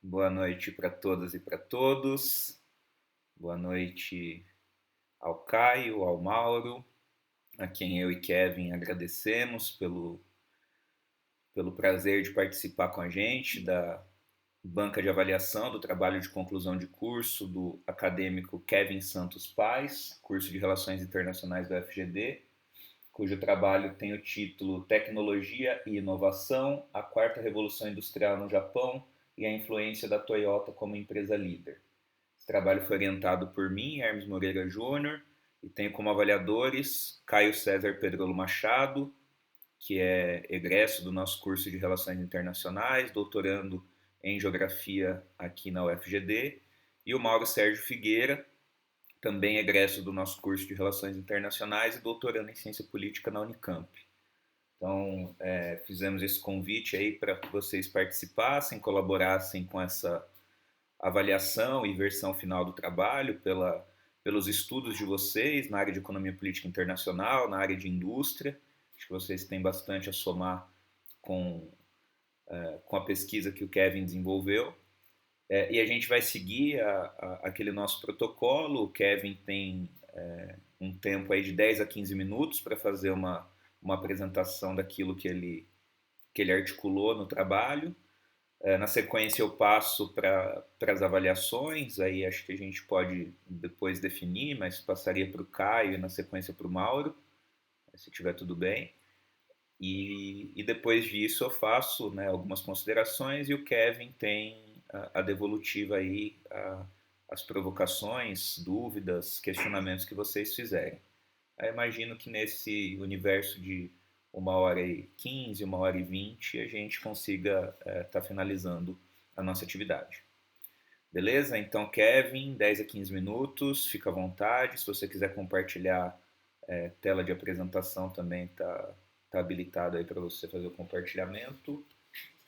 Boa noite para todas e para todos. Boa noite ao Caio, ao Mauro, a quem eu e Kevin agradecemos pelo prazer de participar com a gente da banca de avaliação do trabalho de conclusão de curso do acadêmico Kevin Santos Paz, curso de Relações Internacionais do FGD, cujo trabalho tem o título Tecnologia e Inovação, a Quarta Revolução Industrial no Japão e a influência da Toyota como empresa líder. Esse trabalho foi orientado por mim, Hermes Moreira Júnior, e tenho como avaliadores Caio César Pedrolo Machado, que é egresso do nosso curso de Relações Internacionais, doutorando em Geografia aqui na UFGD, e o Mauro Sérgio Figueira, também egresso do nosso curso de Relações Internacionais e doutorando em Ciência Política na Unicamp. Então, fizemos esse convite aí para que vocês participassem, colaborassem com essa avaliação e versão final do trabalho pelos estudos de vocês na área de economia política internacional, na área de indústria. Acho que vocês têm bastante a somar com, com a pesquisa que o Kevin desenvolveu. E a gente vai seguir aquele nosso protocolo. O Kevin tem um tempo aí de 10 a 15 minutos para fazer uma apresentação daquilo que ele articulou no trabalho. Na sequência eu passo para as avaliações, aí acho que a gente pode depois definir, mas passaria para o Caio e na sequência para o Mauro, se tiver tudo bem. E depois disso eu faço, né, algumas considerações e o Kevin tem a devolutiva aí, as provocações, dúvidas, questionamentos que vocês fizerem. Eu imagino que nesse universo de 1h15, 1h20, a gente consiga estar finalizando a nossa atividade. Beleza? Então, Kevin, 10 a 15 minutos, fica à vontade. Se você quiser compartilhar tela de apresentação, também está habilitado aí para você fazer o compartilhamento.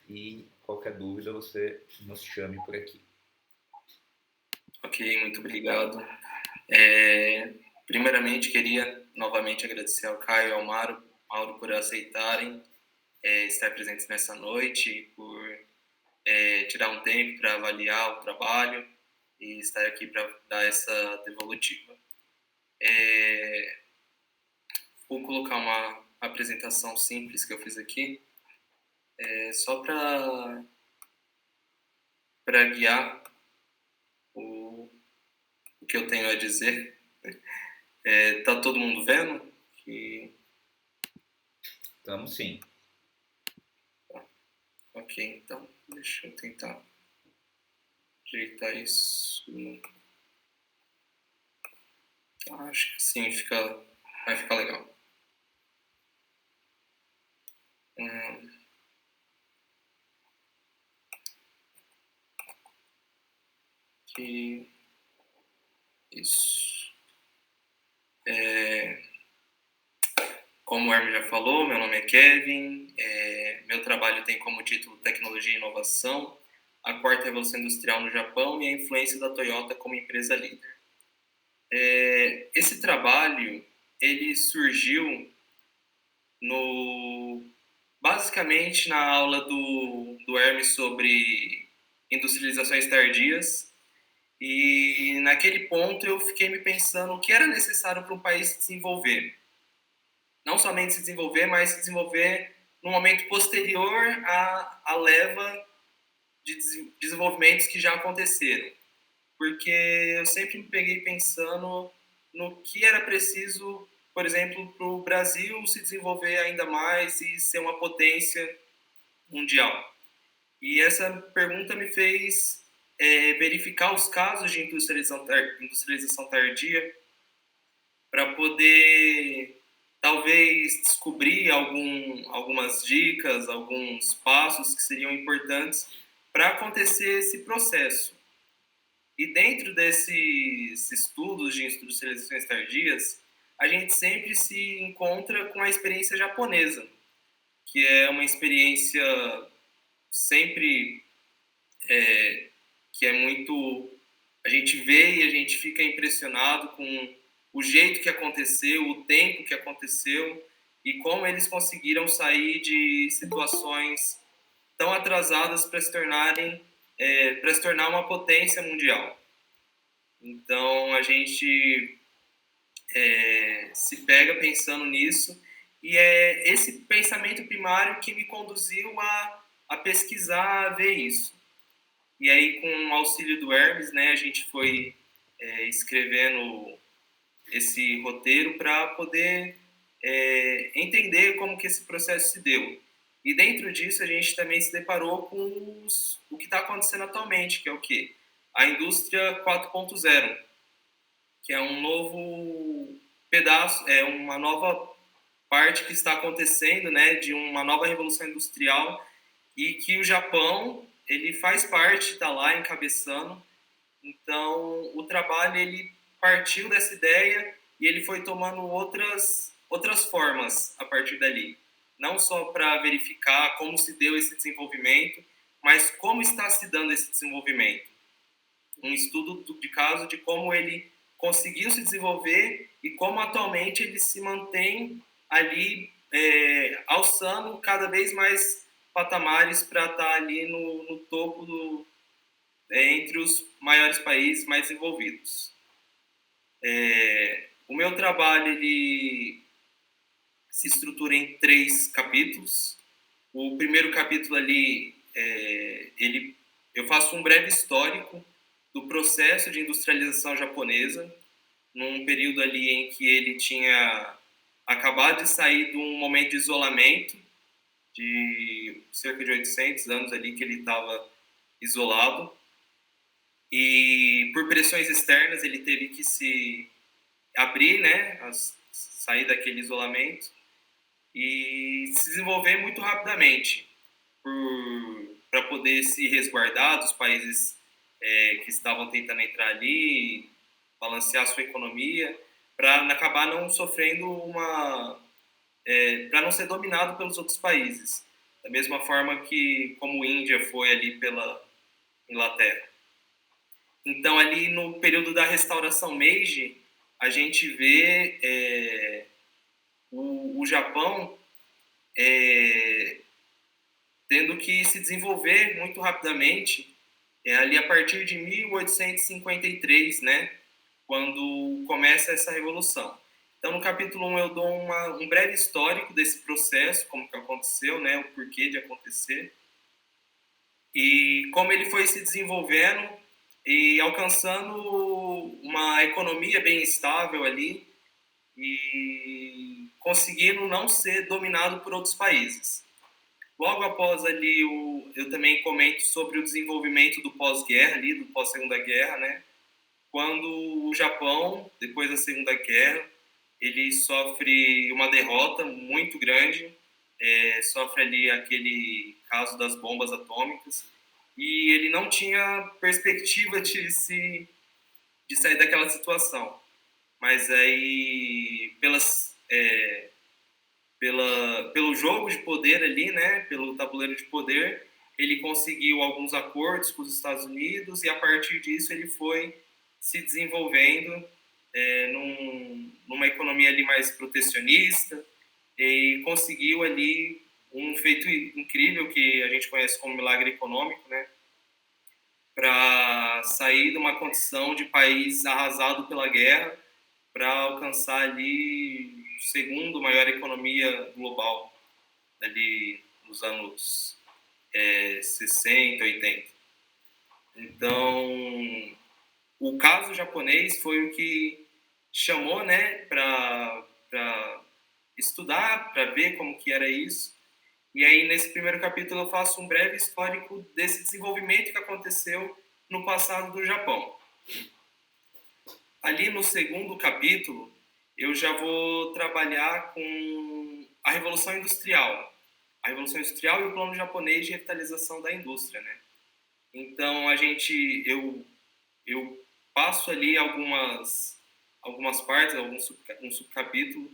E qualquer dúvida, você nos chame por aqui. Ok, muito obrigado. Primeiramente, queria novamente agradecer ao Caio e ao Mauro por aceitarem estar presentes nessa noite, por tirar um tempo para avaliar o trabalho e estar aqui para dar essa devolutiva. Vou colocar uma apresentação simples que eu fiz aqui, só para guiar o que eu tenho a dizer. Tá todo mundo vendo? Estamos sim. Ok, então deixa eu tentar ajeitar isso. Acho que sim, vai ficar legal. Aqui. Isso. Como o Hermes já falou, meu nome é Kevin. Meu trabalho tem como título Tecnologia e Inovação, a Quarta Revolução Industrial no Japão e a influência da Toyota como empresa líder. Esse trabalho ele surgiu basicamente na aula do Hermes sobre industrializações tardias, e naquele ponto eu fiquei me pensando o que era necessário para um país se desenvolver. Não somente se desenvolver, mas se desenvolver no momento posterior à leva de desenvolvimentos que já aconteceram. Porque eu sempre me peguei pensando no que era preciso, por exemplo, para o Brasil se desenvolver ainda mais e ser uma potência mundial. E essa pergunta me fez verificar os casos de industrialização tardia para poder talvez descobrir algumas dicas, alguns passos que seriam importantes para acontecer esse processo. E dentro desses estudos de industrializações tardias, a gente sempre se encontra com a experiência japonesa, que é uma experiência sempre que é muito... A gente vê e a gente fica impressionado com o jeito que aconteceu, o tempo que aconteceu e como eles conseguiram sair de situações tão atrasadas para se tornarem para se tornar uma potência mundial. Então, a gente se pega pensando nisso, e é esse pensamento primário que me conduziu a pesquisar, a ver isso. E aí, com o auxílio do Hermes, né, a gente foi escrevendo esse roteiro para poder entender como que esse processo se deu. E dentro disso, a gente também se deparou com o que está acontecendo atualmente, que é o quê? A indústria 4.0, que é um novo pedaço, é uma nova parte que está acontecendo, né, de uma nova revolução industrial, e que o Japão ele faz parte, está lá encabeçando. Então, o trabalho ele partiu dessa ideia e ele foi tomando outras formas a partir dali. Não só para verificar como se deu esse desenvolvimento, mas como está se dando esse desenvolvimento. Um estudo de caso de como ele conseguiu se desenvolver e como atualmente ele se mantém ali alçando cada vez mais patamares para estar ali no topo entre os maiores países mais desenvolvidos. O meu trabalho ele se estrutura em 3 capítulos. O primeiro capítulo ali, eu faço um breve histórico do processo de industrialização japonesa, num período ali em que ele tinha acabado de sair de um momento de isolamento, de cerca de 800 anos ali que ele estava isolado, e por pressões externas ele teve que se abrir, né, sair daquele isolamento e se desenvolver muito rapidamente para poder se resguardar dos países que estavam tentando entrar ali, balancear sua economia, para acabar não sofrendo para não ser dominado pelos outros países, da mesma forma que como a Índia foi ali pela Inglaterra. Então, ali no período da restauração Meiji, a gente vê o Japão tendo que se desenvolver muito rapidamente, ali a partir de 1853, né, quando começa essa revolução. Então, no capítulo 1, eu dou um breve histórico desse processo, como que aconteceu, né, o porquê de acontecer, e como ele foi se desenvolvendo e alcançando uma economia bem estável ali e conseguindo não ser dominado por outros países. Logo após ali, eu também comento sobre o desenvolvimento do pós-guerra ali, do pós-segunda guerra, né? Quando o Japão, depois da Segunda Guerra, ele sofre uma derrota muito grande, sofre ali aquele caso das bombas atômicas, e ele não tinha perspectiva de sair daquela situação. Mas aí, pelo jogo de poder ali, né, pelo tabuleiro de poder, ele conseguiu alguns acordos com os Estados Unidos e a partir disso ele foi se desenvolvendo numa economia ali mais protecionista e conseguiu ali um feito incrível que a gente conhece como milagre econômico, né, para sair de uma condição de país arrasado pela guerra para alcançar ali o segundo maior economia global ali nos anos 60, 80. Então, o caso japonês foi o que chamou, né, para estudar, para ver como que era isso. E aí, nesse primeiro capítulo, eu faço um breve histórico desse desenvolvimento que aconteceu no passado do Japão. Ali no segundo capítulo, eu já vou trabalhar com a Revolução Industrial. A Revolução Industrial e o plano japonês de revitalização da indústria, né? Então, eu passo ali algumas partes, um subcapítulo,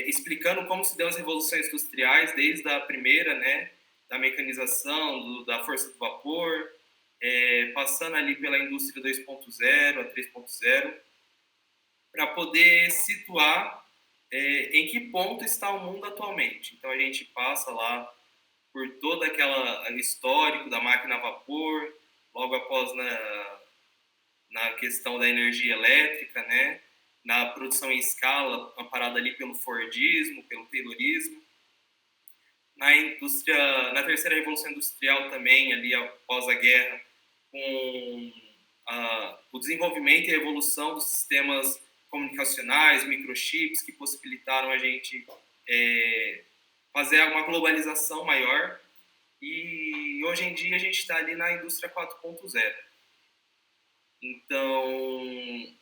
explicando como se deu as revoluções industriais, desde a primeira, né, da mecanização, da força do vapor, passando ali pela indústria 2.0 a 3.0, para poder situar em que ponto está o mundo atualmente. Então, a gente passa lá por todo aquele histórico da máquina a vapor, logo após na questão da energia elétrica, né? Na produção em escala, amparada ali pelo Fordismo, pelo Taylorismo. Na terceira revolução industrial também, ali após a guerra, com o desenvolvimento e a evolução dos sistemas comunicacionais, microchips, que possibilitaram a gente fazer uma globalização maior. E hoje em dia a gente está ali na indústria 4.0. Então,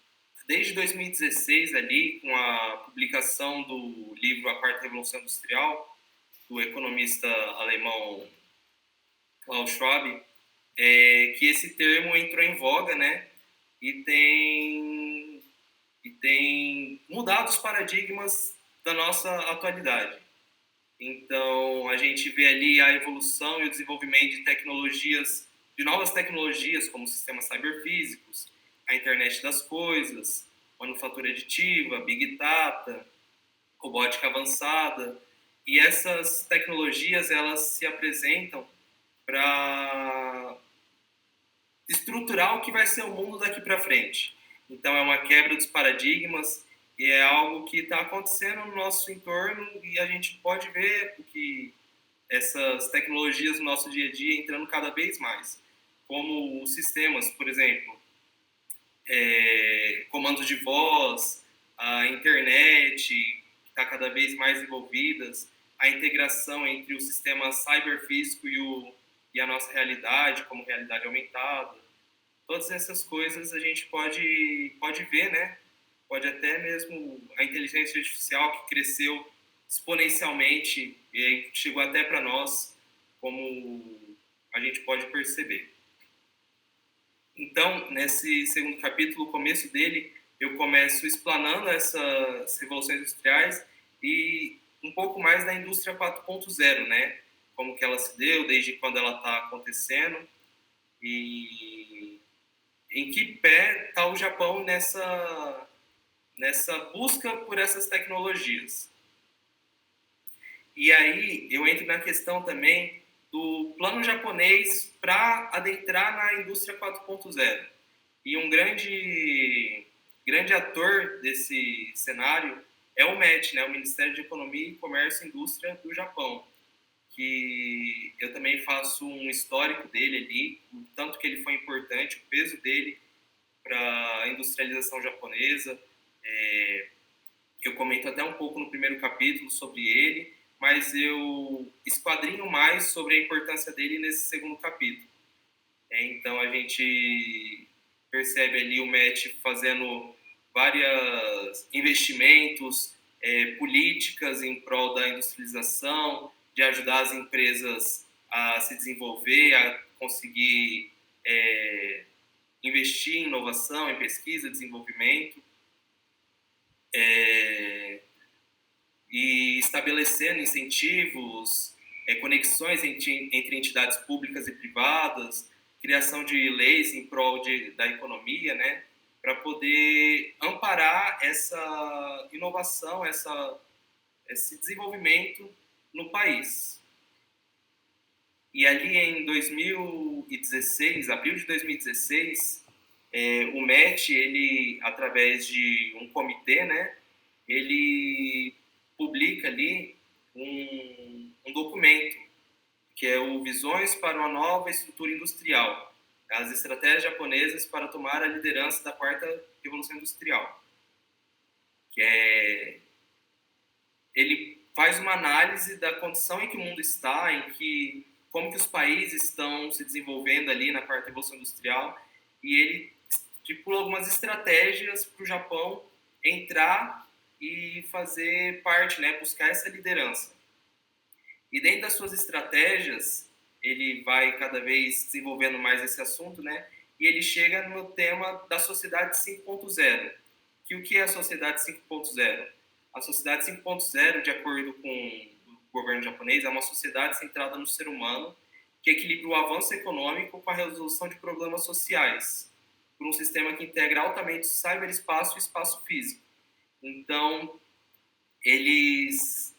desde 2016 ali, com a publicação do livro A Quarta Revolução Industrial, do economista alemão Klaus Schwab, que esse termo entrou em voga, né? E tem mudado os paradigmas da nossa atualidade. Então, a gente vê ali a evolução e o desenvolvimento de novas tecnologias, como sistemas cyberfísicos, a internet das coisas, manufatura aditiva, big data, robótica avançada. E essas tecnologias, elas se apresentam para estruturar o que vai ser o mundo daqui para frente. Então, é uma quebra dos paradigmas e é algo que está acontecendo no nosso entorno e a gente pode ver que essas tecnologias no nosso dia a dia entrando cada vez mais, como os sistemas, por exemplo, comandos de voz, a internet, que está cada vez mais envolvidas, a integração entre o sistema cyberfísico e a nossa realidade, como realidade aumentada. Todas essas coisas a gente pode ver, né? Pode até mesmo a inteligência artificial que cresceu exponencialmente e chegou até para nós, como a gente pode perceber. Então, nesse segundo capítulo, o começo dele, eu começo explanando essas revoluções industriais e um pouco mais da indústria 4.0, né? Como que ela se deu, desde quando ela está acontecendo e em que pé está o Japão nessa busca por essas tecnologias. E aí eu entro na questão também do plano japonês para adentrar na indústria 4.0. E um grande ator desse cenário é o MET, né, o Ministério de Economia, Comércio e Indústria do Japão, que eu também faço um histórico dele ali, o tanto que ele foi importante, o peso dele para a industrialização japonesa. Eu comento até um pouco no primeiro capítulo sobre ele, mas eu esquadrinho mais sobre a importância dele nesse segundo capítulo. Então a gente percebe ali o MET fazendo vários investimentos, políticas em prol da industrialização, de ajudar as empresas a se desenvolver, a conseguir investir em inovação, em pesquisa, desenvolvimento, e estabelecendo incentivos, conexões entre entidades públicas e privadas, criação de leis em prol da economia, né, para poder amparar essa inovação, esse desenvolvimento no país. E ali em 2016, abril de 2016, o MET, ele, através de um comitê, né, ele publica ali um documento, que é o Visões para uma Nova Estrutura Industrial, as estratégias japonesas para tomar a liderança da quarta revolução industrial. Ele faz uma análise da condição em que o mundo está, como que os países estão se desenvolvendo ali na quarta revolução industrial, e ele estipula algumas estratégias para o Japão entrar e fazer parte, né, buscar essa liderança. E dentro das suas estratégias, ele vai cada vez desenvolvendo mais esse assunto, né, e ele chega no tema da sociedade 5.0. O que é a sociedade 5.0? A sociedade 5.0, de acordo com o governo japonês, é uma sociedade centrada no ser humano que equilibra o avanço econômico com a resolução de problemas sociais, por um sistema que integra altamente o cyberespaço e o espaço físico. Então, eles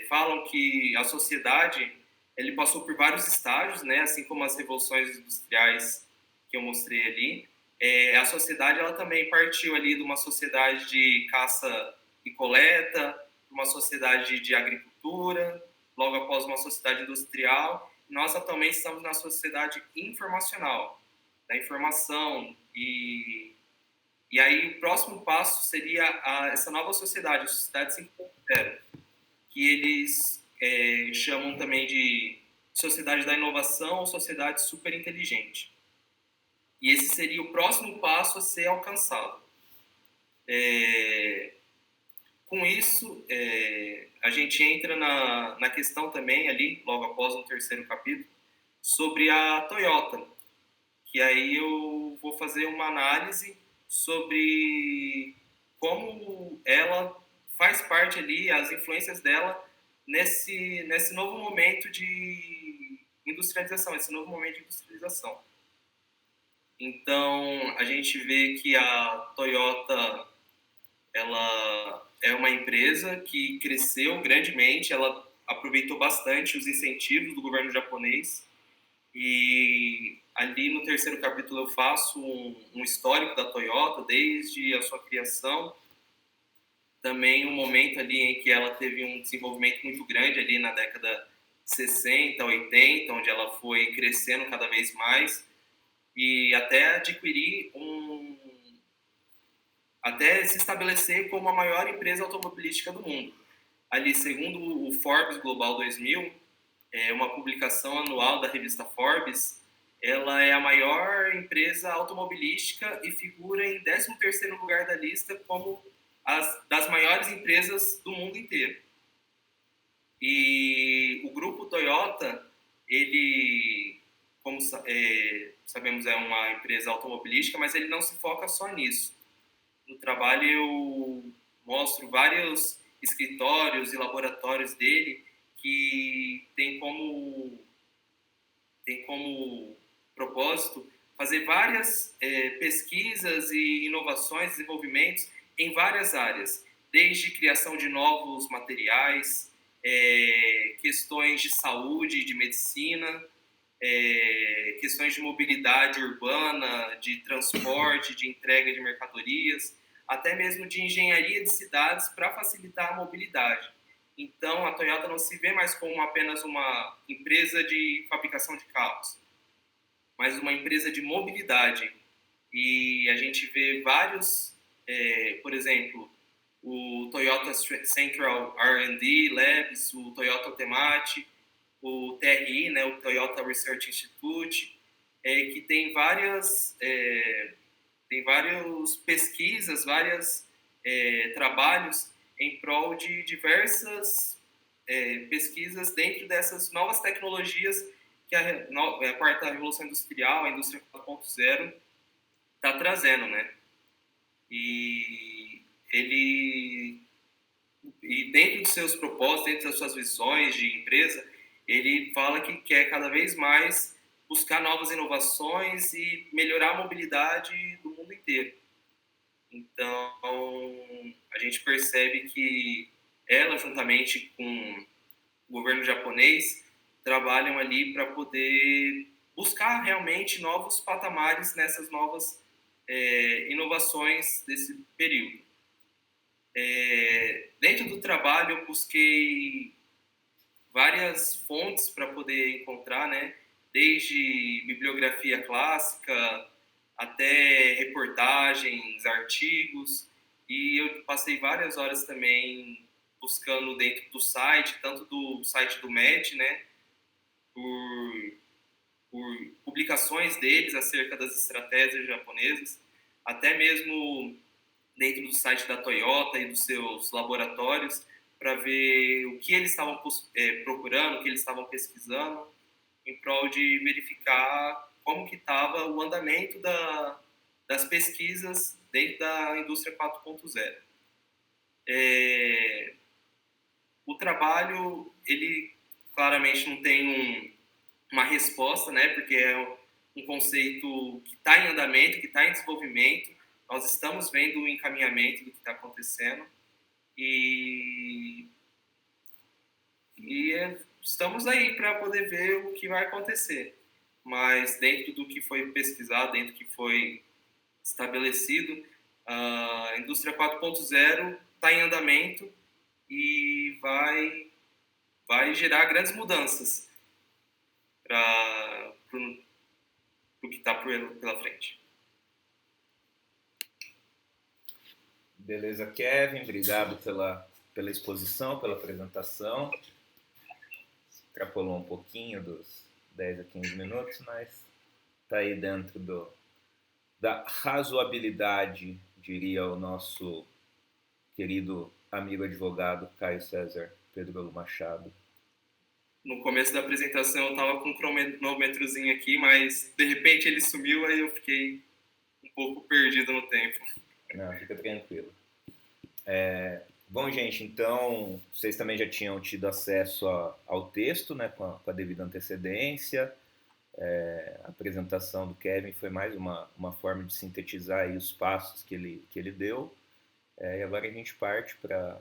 falam que a sociedade ele passou por vários estágios, né, assim como as revoluções industriais que eu mostrei ali. A sociedade ela também partiu ali de uma sociedade de caça e coleta, uma sociedade de agricultura, logo após uma sociedade industrial. Nós atualmente estamos na sociedade informacional, da informação, e aí o próximo passo seria essa nova sociedade, a sociedade 5.0, que eles chamam também de sociedade da inovação ou sociedade superinteligente. E esse seria o próximo passo a ser alcançado. Com isso, a gente entra na questão também ali, logo após o terceiro capítulo, sobre a Toyota, que aí eu vou fazer uma análise sobre como ela faz parte ali, as influências dela nesse novo momento de industrialização, esse novo momento de industrialização. Então, a gente vê que a Toyota, ela é uma empresa que cresceu grandemente, ela aproveitou bastante os incentivos do governo japonês, e ali no terceiro capítulo eu faço um histórico da Toyota, desde a sua criação, também um momento ali em que ela teve um desenvolvimento muito grande ali na década 60, 80, onde ela foi crescendo cada vez mais, e até adquirir até se estabelecer como a maior empresa automobilística do mundo. Ali, segundo o Forbes Global 2000, uma publicação anual da revista Forbes, ela é a maior empresa automobilística e figura em 13º lugar da lista como das maiores empresas do mundo inteiro. E o grupo Toyota, ele, como sabemos, é uma empresa automobilística, mas ele não se foca só nisso. No trabalho eu mostro vários escritórios e laboratórios dele que tem como propósito fazer várias pesquisas e inovações, desenvolvimentos em várias áreas, desde criação de novos materiais, questões de saúde, de medicina, questões de mobilidade urbana, de transporte, de entrega de mercadorias, até mesmo de engenharia de cidades para facilitar a mobilidade. Então, a Toyota não se vê mais como apenas uma empresa de fabricação de carros, mas uma empresa de mobilidade. E a gente vê vários, por exemplo, o Toyota Central R&D Labs, o Toyota Automate, o TRI, né, o Toyota Research Institute, que tem várias pesquisas, vários trabalhos em prol de diversas pesquisas dentro dessas novas tecnologias que a quarta revolução industrial, a indústria 4.0, está trazendo, né? E dentro dos seus propósitos, dentro das suas visões de empresa, ele fala que quer cada vez mais buscar novas inovações e melhorar a mobilidade do mundo inteiro. Então, a gente percebe que ela, juntamente com o governo japonês, trabalham ali para poder buscar realmente novos patamares nessas novas inovações desse período. Dentro do trabalho, eu busquei várias fontes para poder encontrar, né? Desde bibliografia clássica até reportagens, artigos, e eu passei várias horas também buscando dentro do site, tanto do site do MET, né, por publicações deles acerca das estratégias japonesas, até mesmo dentro do site da Toyota e dos seus laboratórios, para ver o que eles estavam procurando, o que eles estavam pesquisando, em prol de verificar como que estava o andamento das pesquisas dentro da indústria 4.0. O trabalho, ele claramente não tem uma resposta, né, porque é um conceito que está em andamento, que está em desenvolvimento. Nós estamos vendo o encaminhamento do que está acontecendo e estamos aí para poder ver o que vai acontecer. mas dentro do que foi pesquisado, dentro do que foi estabelecido, a indústria 4.0 está em andamento e vai gerar grandes mudanças para o que está pela frente. Beleza, Kevin, obrigado pela exposição, pela apresentação. Extrapolou um pouquinho dos 10 a 15 minutos, mas está aí dentro da razoabilidade, diria o nosso querido amigo advogado Caio César Pedro Machado. No começo da apresentação eu estava com um cronômetrozinho aqui, mas de repente ele sumiu, aí eu fiquei um pouco perdido no tempo. Não, fica tranquilo. Bom, gente, então vocês também já tinham tido acesso ao texto, né, com a devida antecedência. A apresentação do Kevin foi mais uma forma de sintetizar aí os passos que ele deu. E agora a gente parte para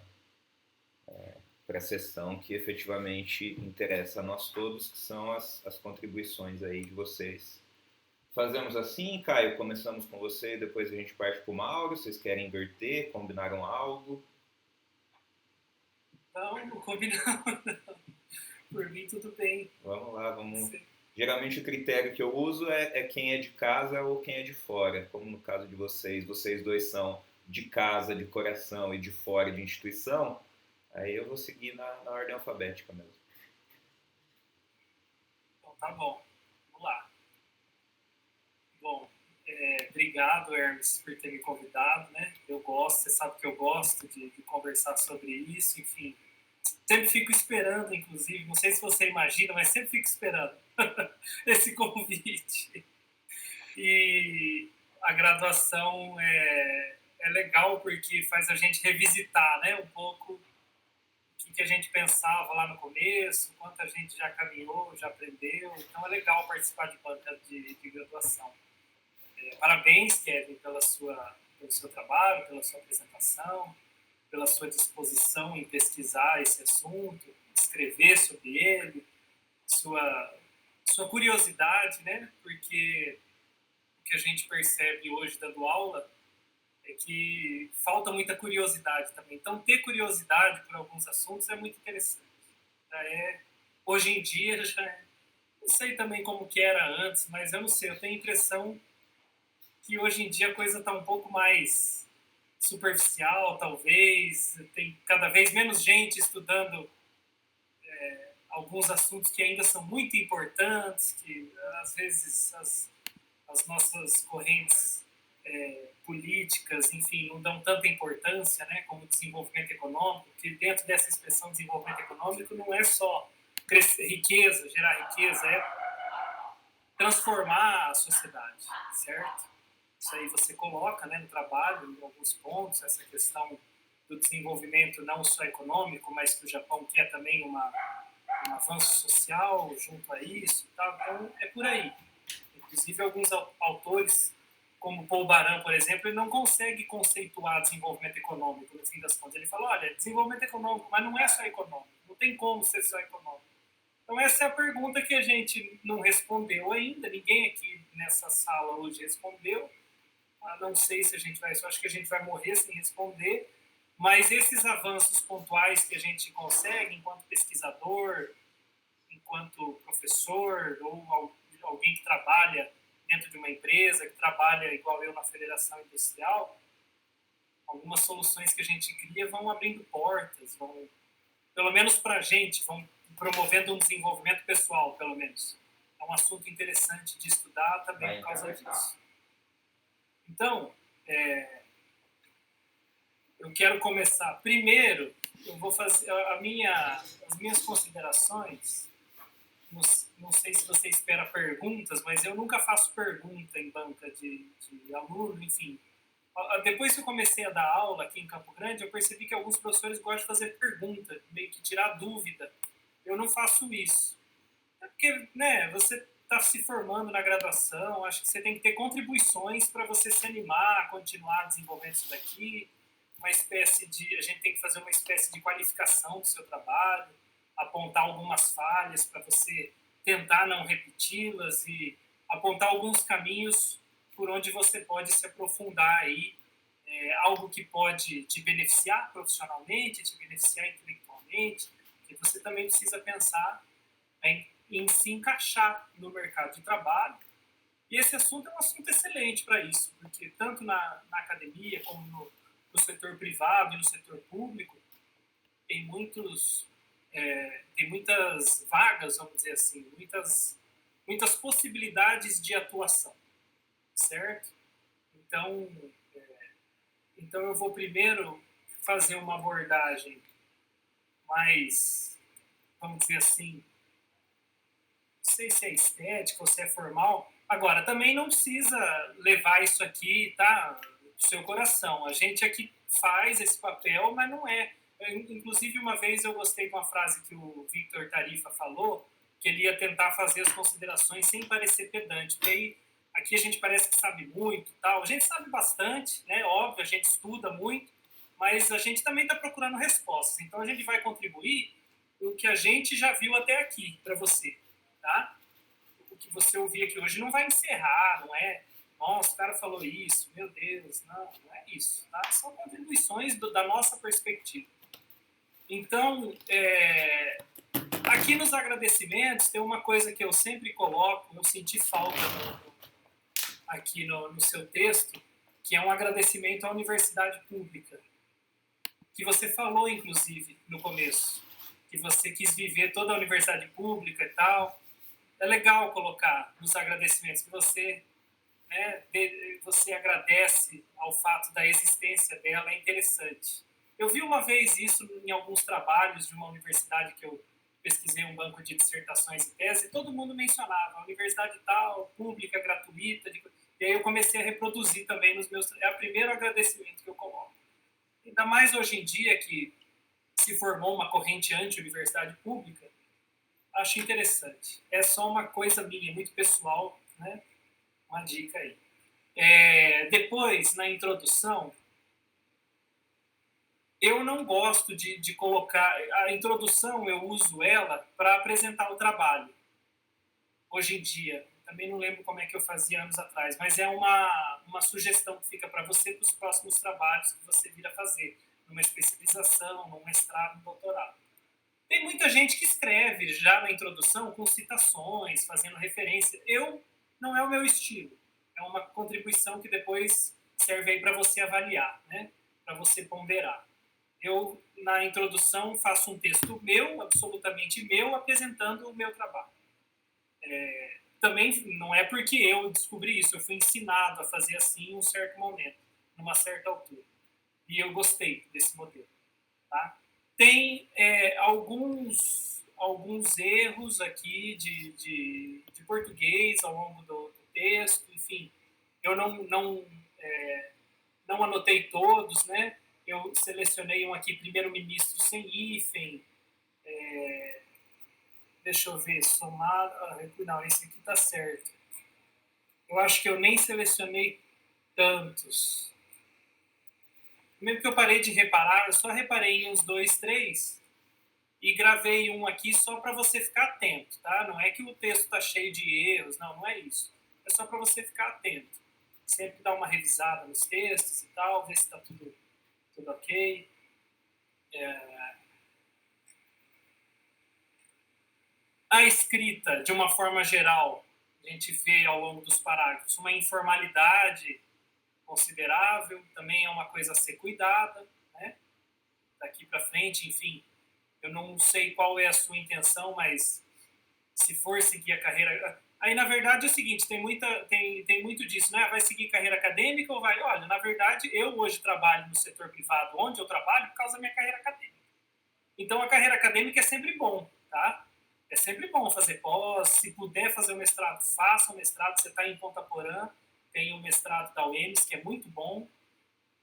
a sessão que efetivamente interessa a nós todos, que são as contribuições aí de vocês. Fazemos assim, Caio, começamos com você, depois a gente parte para o Mauro. Vocês querem inverter? Combinaram algo? Não combinamos. Por mim, tudo bem. Vamos lá, vamos. Sim. Geralmente o critério que eu uso é quem é de casa ou quem é de fora. Como no caso de vocês dois são de casa, de coração e de fora de instituição, aí eu vou seguir na ordem alfabética mesmo. Então tá bom, vamos lá. Bom, obrigado, Hermes, por ter me convidado, né? Você sabe que eu gosto de conversar sobre isso, enfim. Sempre fico esperando, inclusive, não sei se você imagina, mas sempre fico esperando esse convite. E a graduação é legal porque faz a gente revisitar, né, um pouco o que a gente pensava lá no começo, quanto a gente já caminhou, já aprendeu. Então é legal participar de banca de graduação. Parabéns, Kevin, pelo seu trabalho, pela sua apresentação, pela sua disposição em pesquisar esse assunto, escrever sobre ele, sua curiosidade, né? Porque o que a gente percebe hoje dando aula é que falta muita curiosidade também. Então, ter curiosidade por alguns assuntos é muito interessante. Hoje em dia, não sei também como que era antes, mas eu não sei, eu tenho a impressão que hoje em dia a coisa está um pouco mais superficial, talvez, tem cada vez menos gente estudando alguns assuntos que ainda são muito importantes, que às vezes as nossas correntes políticas, enfim, não dão tanta importância, né, como o desenvolvimento econômico, que dentro dessa expressão desenvolvimento econômico não é só crescer riqueza, gerar riqueza, é transformar a sociedade, certo? Isso aí você coloca, né, no trabalho, em alguns pontos, essa questão do desenvolvimento não só econômico, mas que o Japão quer também um avanço social junto a isso. Tá? Então, é por aí. Inclusive, alguns autores, como Paul Baran, por exemplo, ele não consegue conceituar desenvolvimento econômico, no fim das contas. Ele fala, olha, desenvolvimento econômico, mas não é só econômico. Não tem como ser só econômico. Então, essa é a pergunta que a gente não respondeu ainda. Ninguém aqui nessa sala hoje respondeu. Não sei se a gente vai, só acho que a gente vai morrer sem responder, mas esses avanços pontuais que a gente consegue enquanto pesquisador, enquanto professor ou alguém que trabalha dentro de uma empresa, que trabalha igual eu na Federação Industrial, algumas soluções que a gente cria vão abrindo portas, vão, pelo menos para a gente, vão promovendo um desenvolvimento pessoal, pelo menos. É um assunto interessante de estudar também por causa disso. Então, eu quero começar. Primeiro, eu vou fazer as minhas considerações. Não sei se você espera perguntas, mas eu nunca faço pergunta em banca de aluno, enfim. Depois que eu comecei a dar aula aqui em Campo Grande, eu percebi que alguns professores gostam de fazer pergunta, meio que tirar dúvida. Eu não faço isso. É porque, né, você está se formando na graduação, acho que você tem que ter contribuições para você se animar a continuar desenvolvendo isso daqui, a gente tem que fazer uma espécie de qualificação do seu trabalho, apontar algumas falhas para você tentar não repeti-las e apontar alguns caminhos por onde você pode se aprofundar aí, algo que pode te beneficiar profissionalmente, te beneficiar intelectualmente, que você também precisa pensar em se encaixar no mercado de trabalho. E esse assunto é um assunto excelente para isso, porque tanto na academia como no setor privado e no setor público tem muitas vagas, vamos dizer assim, muitas possibilidades de atuação, certo? Então eu vou primeiro fazer uma abordagem mais, vamos dizer assim, não sei se é estética ou se é formal. Agora, também não precisa levar isso aqui, tá, do seu coração. A gente aqui faz esse papel, mas não é. Inclusive, uma vez eu gostei de uma frase que o Victor Tarifa falou, que ele ia tentar fazer as considerações sem parecer pedante. Porque aí, aqui a gente parece que sabe muito, tal. A gente sabe bastante, né? Óbvio, a gente estuda muito, mas a gente também está procurando respostas. Então, a gente vai contribuir o que a gente já viu até aqui para você, tá? O que você ouvir aqui hoje não vai encerrar, não é? Nossa, o cara falou isso, meu Deus, não é isso, tá? São contribuições da nossa perspectiva. Então, aqui nos agradecimentos tem uma coisa que eu sempre coloco, eu senti falta aqui no seu texto, que é um agradecimento à universidade pública, que você falou, inclusive, no começo, que você quis viver toda a universidade pública e tal. É legal colocar nos agradecimentos que você, você agradece ao fato da existência dela, é interessante. Eu vi uma vez isso em alguns trabalhos de uma universidade que eu pesquisei um banco de dissertações e teses, e todo mundo mencionava a universidade tal, pública, gratuita, e aí eu comecei a reproduzir também nos meus... É o primeiro agradecimento que eu coloco. Ainda mais hoje em dia que se formou uma corrente anti-universidade pública, acho interessante. É só uma coisa minha, muito pessoal, né? Uma dica aí. Depois, na introdução, eu não gosto de colocar... A introdução, eu uso ela para apresentar o trabalho. Hoje em dia. Também não lembro como é que eu fazia anos atrás, mas é uma sugestão que fica para você para os próximos trabalhos que você vir a fazer, numa especialização, num mestrado, num doutorado. Tem muita gente que escreve já na introdução com citações, fazendo referência. Não é o meu estilo. É uma contribuição que depois serve aí para você avaliar, né? Para você ponderar. Eu, na introdução, faço um texto meu, absolutamente meu, apresentando o meu trabalho. Também não é porque eu descobri isso, eu fui ensinado a fazer assim em um certo momento, numa certa altura. E eu gostei desse modelo, tá? Tem alguns erros aqui de português ao longo do texto, enfim, eu não anotei todos, né? Eu selecionei um aqui, primeiro-ministro sem hífen, deixa eu ver, somar, não, esse aqui tá certo. Eu acho que eu nem selecionei tantos. Mesmo que eu parei de reparar, eu só reparei em uns 2, 3 e gravei um aqui só para você ficar atento, tá? Não é que o texto tá cheio de erros, não é isso. É só para você ficar atento. Sempre dar uma revisada nos textos e tal, ver se tá tudo ok. A escrita, de uma forma geral, a gente vê ao longo dos parágrafos uma informalidade considerável, também é uma coisa a ser cuidada, né? Daqui para frente, enfim, eu não sei qual é a sua intenção, mas se for seguir a carreira... Aí, na verdade, é o seguinte, tem muito disso, né? Vai seguir carreira acadêmica ou vai... Olha, na verdade, eu hoje trabalho no setor privado, onde eu trabalho, por causa da minha carreira acadêmica. Então, a carreira acadêmica é sempre bom, tá? É sempre bom fazer pós, se puder fazer um mestrado, faça um mestrado, você está em Ponta Porã, tem o mestrado da UEMS, que é muito bom,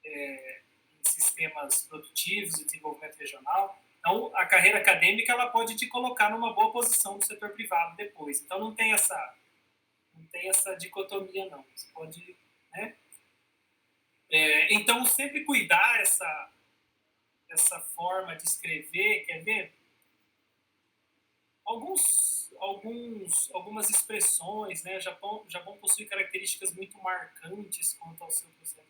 em sistemas produtivos e desenvolvimento regional. Então, a carreira acadêmica ela pode te colocar numa boa posição no setor privado depois. Então, não tem essa dicotomia, não. Você pode... Né? Então, sempre cuidar essa forma de escrever, quer ver? algumas expressões, né? O Japão possui características muito marcantes quanto ao seu processo.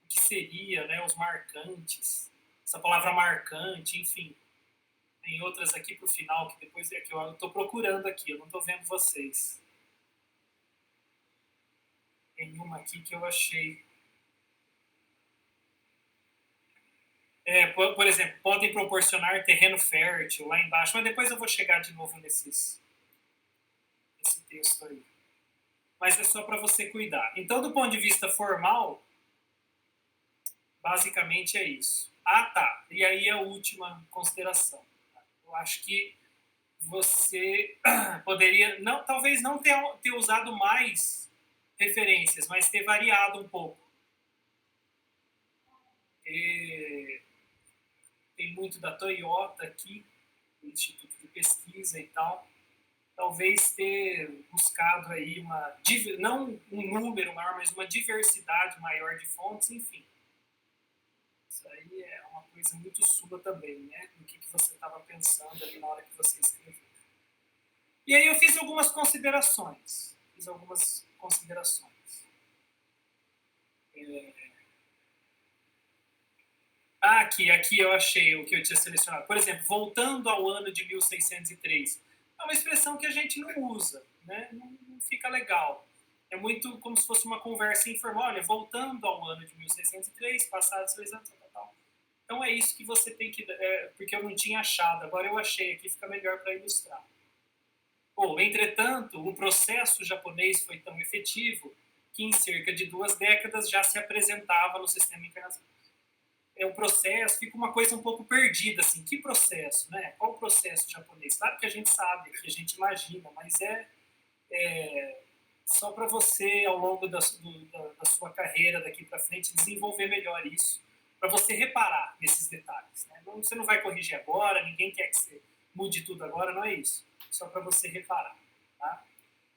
O que seria, né? Os marcantes, essa palavra marcante, enfim. Tem outras aqui para o final, que depois é que eu estou procurando aqui, eu não estou vendo vocês. Tem uma aqui que eu achei. Por exemplo, podem proporcionar terreno fértil lá embaixo, mas depois eu vou chegar de novo nesse texto aí. Mas é só para você cuidar. Então, do ponto de vista formal, basicamente é isso. Ah, tá. E aí a última consideração. Eu acho que você poderia, não, talvez não ter usado mais referências, mas ter variado um pouco. Tem muito da Toyota aqui, do Instituto de Pesquisa e tal. Talvez ter buscado aí não um número maior, mas uma diversidade maior de fontes, enfim. Isso aí é uma coisa muito sua também, né? Do que você estava pensando ali na hora que você escreveu. E aí eu fiz algumas considerações. Aqui eu achei o que eu tinha selecionado. Por exemplo, voltando ao ano de 1603. É uma expressão que a gente não usa, né? Não fica legal. É muito como se fosse uma conversa informal. Olha, voltando ao ano de 1603, passados 6 anos, tal. Então é isso que você tem que... porque eu não tinha achado, agora eu achei aqui, fica melhor para ilustrar. Entretanto, o processo japonês foi tão efetivo que em cerca de 2 décadas já se apresentava no sistema internacional. O processo, fica uma coisa um pouco perdida, assim, que processo, né? Qual o processo japonês? Claro que a gente sabe, que a gente imagina, mas só para você, ao longo da sua carreira daqui para frente, desenvolver melhor isso, para você reparar nesses detalhes. Né? Você não vai corrigir agora, ninguém quer que você mude tudo agora, não é isso. Só para você reparar. Tá?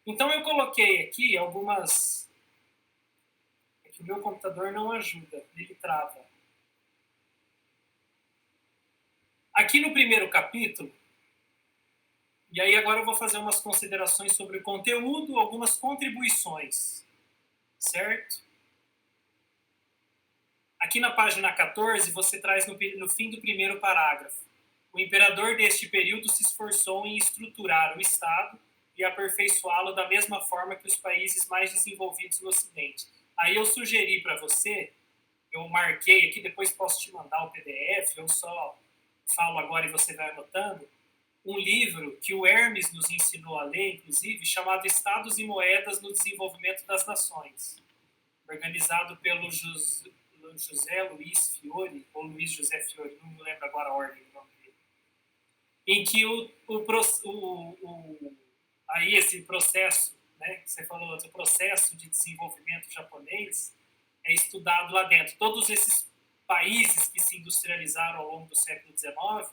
Então, eu coloquei aqui algumas... É que o meu computador não ajuda, ele trava. Aqui no primeiro capítulo, e aí agora eu vou fazer umas considerações sobre o conteúdo, algumas contribuições, certo? Aqui na página 14, você traz no fim do primeiro parágrafo. O imperador deste período se esforçou em estruturar o Estado e aperfeiçoá-lo da mesma forma que os países mais desenvolvidos do Ocidente. Aí eu sugeri para você, eu marquei aqui, depois posso te mandar o PDF, eu só falo agora e você vai anotando, um livro que o Hermes nos ensinou a ler, inclusive, chamado Estados e Moedas no Desenvolvimento das Nações, organizado pelo José Luiz Fiore, ou Luiz José Fiore, não me lembro agora a ordem do nome dele, em que aí esse processo, né, que você falou, o processo de desenvolvimento japonês é estudado lá dentro. Todos esses países que se industrializaram ao longo do século XIX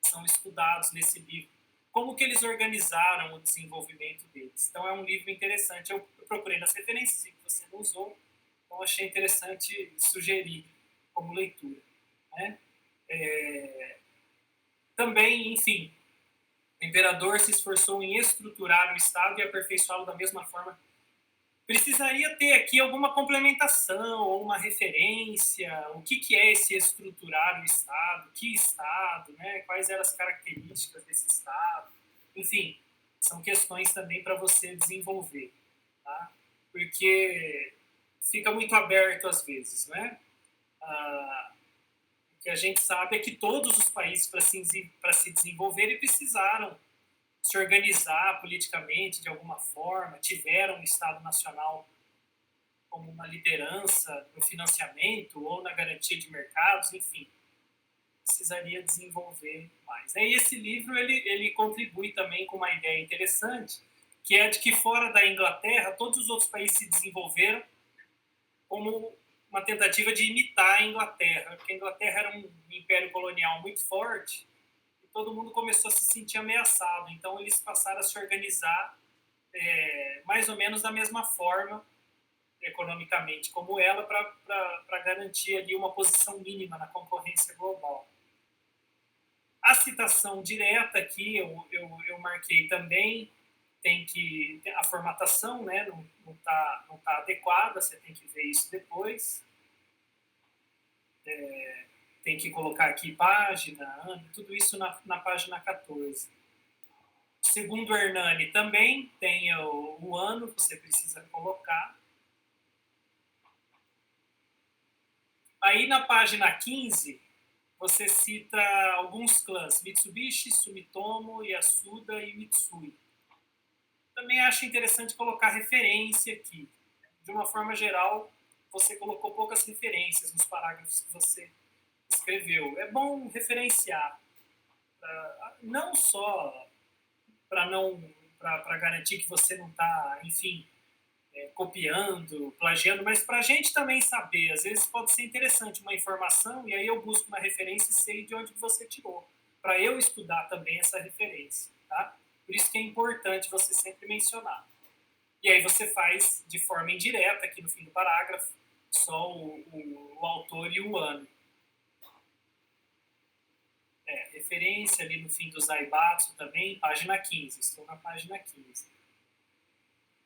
são estudados nesse livro. Como que eles organizaram o desenvolvimento deles. Então, é um livro interessante. Eu procurei nas referências que você não usou, então achei interessante sugerir como leitura. Né? Também, enfim, o imperador se esforçou em estruturar o Estado e aperfeiçoá-lo da mesma forma. Precisaria ter aqui alguma complementação ou uma referência, o que é esse estruturar o Estado, que Estado, né? Quais eram as características desse Estado, enfim, são questões também para você desenvolver, tá? Porque fica muito aberto às vezes, né? O que a gente sabe é que todos os países, para se desenvolverem, precisaram se organizar politicamente de alguma forma, tiveram um Estado Nacional como uma liderança no financiamento ou na garantia de mercados, enfim, precisaria desenvolver mais. E esse livro ele contribui também com uma ideia interessante, que é de que fora da Inglaterra, todos os outros países se desenvolveram como uma tentativa de imitar a Inglaterra, porque a Inglaterra era um império colonial muito forte, todo mundo começou a se sentir ameaçado. Então, eles passaram a se organizar mais ou menos da mesma forma, economicamente, como ela, para garantir ali uma posição mínima na concorrência global. A citação direta aqui eu marquei também, a formatação, né, não tá adequada, você tem que ver isso depois. Tem que colocar aqui página, ano, tudo isso na página 14. Segundo o Hernani, também tem o ano, você precisa colocar. Aí na página 15, você cita alguns clãs, Mitsubishi, Sumitomo, Yasuda e Mitsui. Também acho interessante colocar referência aqui. De uma forma geral, você colocou poucas referências nos parágrafos que você escreveu. É bom referenciar, não só para garantir que você não está, enfim, copiando, plagiando, mas para a gente também saber. Às vezes pode ser interessante uma informação e aí eu busco uma referência e sei de onde você tirou, para eu estudar também essa referência, tá? Por isso que é importante você sempre mencionar. E aí você faz de forma indireta, aqui no fim do parágrafo, só o autor e o ano. Referência ali no fim do Zaibatsu também, página 15. Estou na página 15.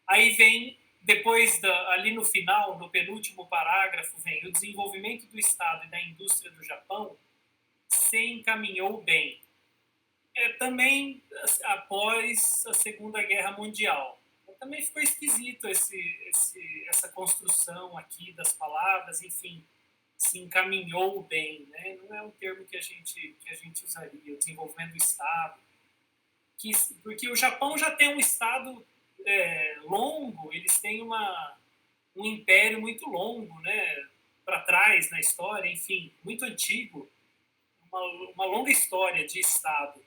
Aí vem, depois, ali no final, no penúltimo parágrafo, vem o desenvolvimento do Estado e da indústria do Japão se encaminhou bem. Também após a Segunda Guerra Mundial. Também ficou esquisito essa construção aqui das palavras, enfim, se encaminhou bem, né? Não é um termo que a gente usaria, o desenvolvimento do Estado. Porque o Japão já tem um Estado longo, eles têm um império muito longo, né? Para trás na história, enfim, muito antigo, uma longa história de Estado.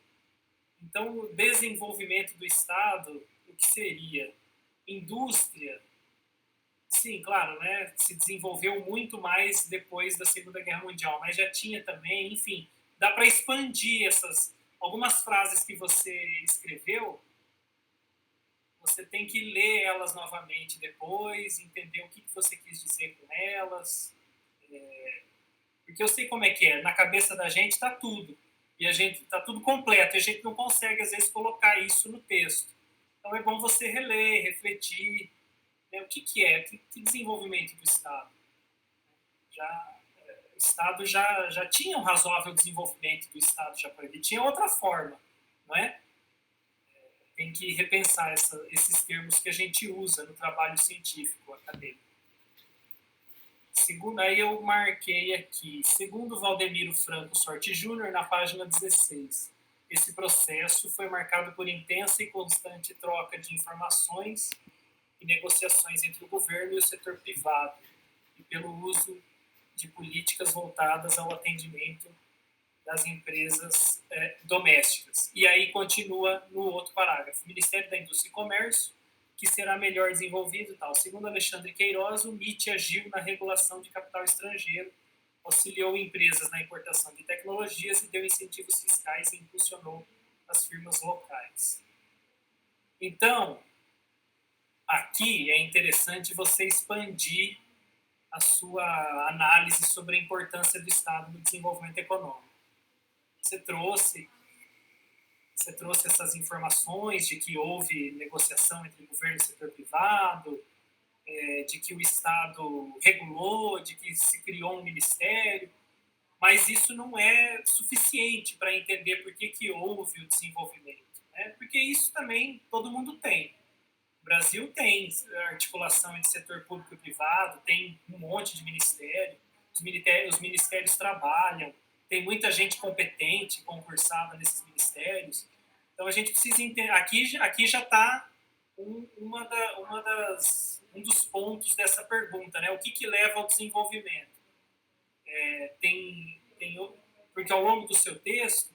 Então, o desenvolvimento do Estado, o que seria? Indústria, sim, claro, né? Se desenvolveu muito mais depois da Segunda Guerra Mundial, mas já tinha também, enfim, dá para expandir algumas frases que você escreveu, você tem que ler elas novamente depois, entender o que você quis dizer com elas, porque eu sei como é que é, na cabeça da gente está tudo, e a gente está tudo completo, e a gente não consegue, às vezes, colocar isso no texto. Então é bom você reler, refletir, né? O que é? Que desenvolvimento do Estado? O Estado já tinha um razoável desenvolvimento do Estado japonês, ele tinha outra forma, não é? Tem que repensar esses termos que a gente usa no trabalho científico acadêmico. Aí eu marquei aqui, segundo Valdemiro Franco Sorte Júnior, na página 16. Esse processo foi marcado por intensa e constante troca de informações e negociações entre o governo e o setor privado, e pelo uso de políticas voltadas ao atendimento das empresas domésticas. E aí continua no outro parágrafo. Ministério da Indústria e Comércio, que será melhor desenvolvido. Tal. Segundo Alexandre Queiroz, o MIT agiu na regulação de capital estrangeiro, auxiliou empresas na importação de tecnologias e deu incentivos fiscais e impulsionou as firmas locais. Então, aqui é interessante você expandir a sua análise sobre a importância do Estado no desenvolvimento econômico. Você trouxe essas informações de que houve negociação entre o governo e o setor privado, de que o Estado regulou, de que se criou um ministério, mas isso não é suficiente para entender por que houve o desenvolvimento, né? Porque isso também todo mundo tem. O Brasil tem articulação entre setor público e privado, tem um monte de ministério, os ministérios trabalham, tem muita gente competente, concursada nesses ministérios. Então a gente precisa entender. Aqui já está um dos pontos dessa pergunta, né? O que leva ao desenvolvimento? Porque ao longo do seu texto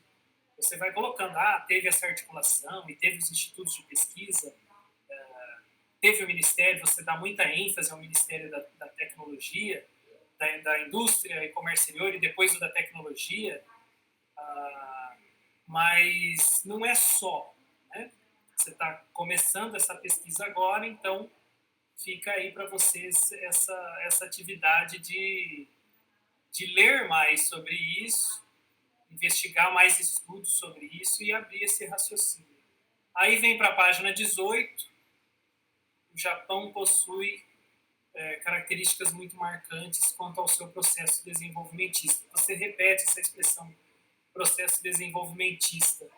você vai colocando, teve essa articulação e teve os institutos de pesquisa, teve o ministério, você dá muita ênfase ao Ministério da Tecnologia, da Indústria e Comércio Exterior e depois o da Tecnologia, mas não é só, né? Você está começando essa pesquisa agora, então fica aí para vocês essa atividade de ler mais sobre isso investigar mais estudos sobre isso e abrir esse raciocínio. Aí vem para a página 18, o Japão possui características muito marcantes quanto ao seu processo desenvolvimentista. Você repete essa expressão, processo desenvolvimentista.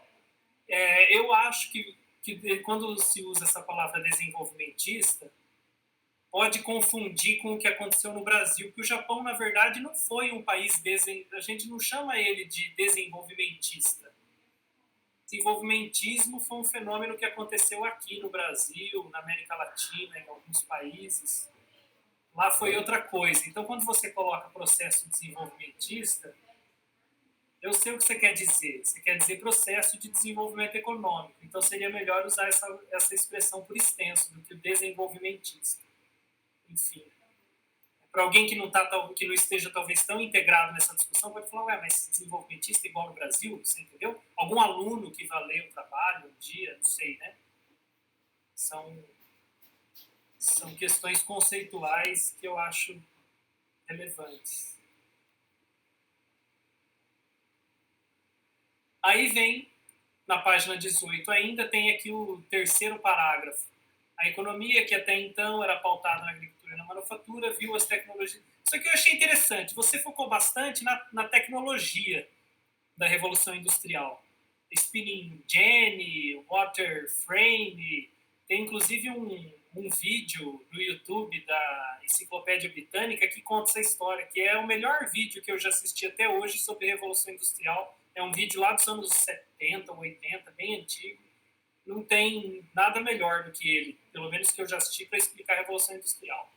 Eu acho que quando se usa essa palavra desenvolvimentista, pode confundir com o que aconteceu no Brasil, que o Japão, na verdade, não foi um país... A gente não chama ele de desenvolvimentista. Desenvolvimentismo foi um fenômeno que aconteceu aqui no Brasil, na América Latina, em alguns países. Lá foi outra coisa. Então, quando você coloca processo desenvolvimentista, eu sei o que você quer dizer. Você quer dizer processo de desenvolvimento econômico. Então, seria melhor usar essa expressão por extenso do que desenvolvimentista. Enfim. Para alguém que não esteja talvez tão integrado nessa discussão, pode falar, mas desenvolvimentista igual no Brasil, você entendeu? Algum aluno que vai ler o trabalho um dia, não sei, né? São questões conceituais que eu acho relevantes. Aí vem, na página 18 ainda, tem aqui o terceiro parágrafo. A economia, que até então era pautada na agricultura e na manufatura, viu as tecnologias... Isso aqui eu achei interessante. Você focou bastante na tecnologia da Revolução Industrial. Spinning Jenny, Water Frame, tem inclusive um vídeo no YouTube da Enciclopédia Britânica que conta essa história, que é o melhor vídeo que eu já assisti até hoje sobre Revolução Industrial. É um vídeo lá dos anos 70, 80, bem antigo. Não tem nada melhor do que ele, pelo menos que eu já assisti, para explicar a Revolução Industrial.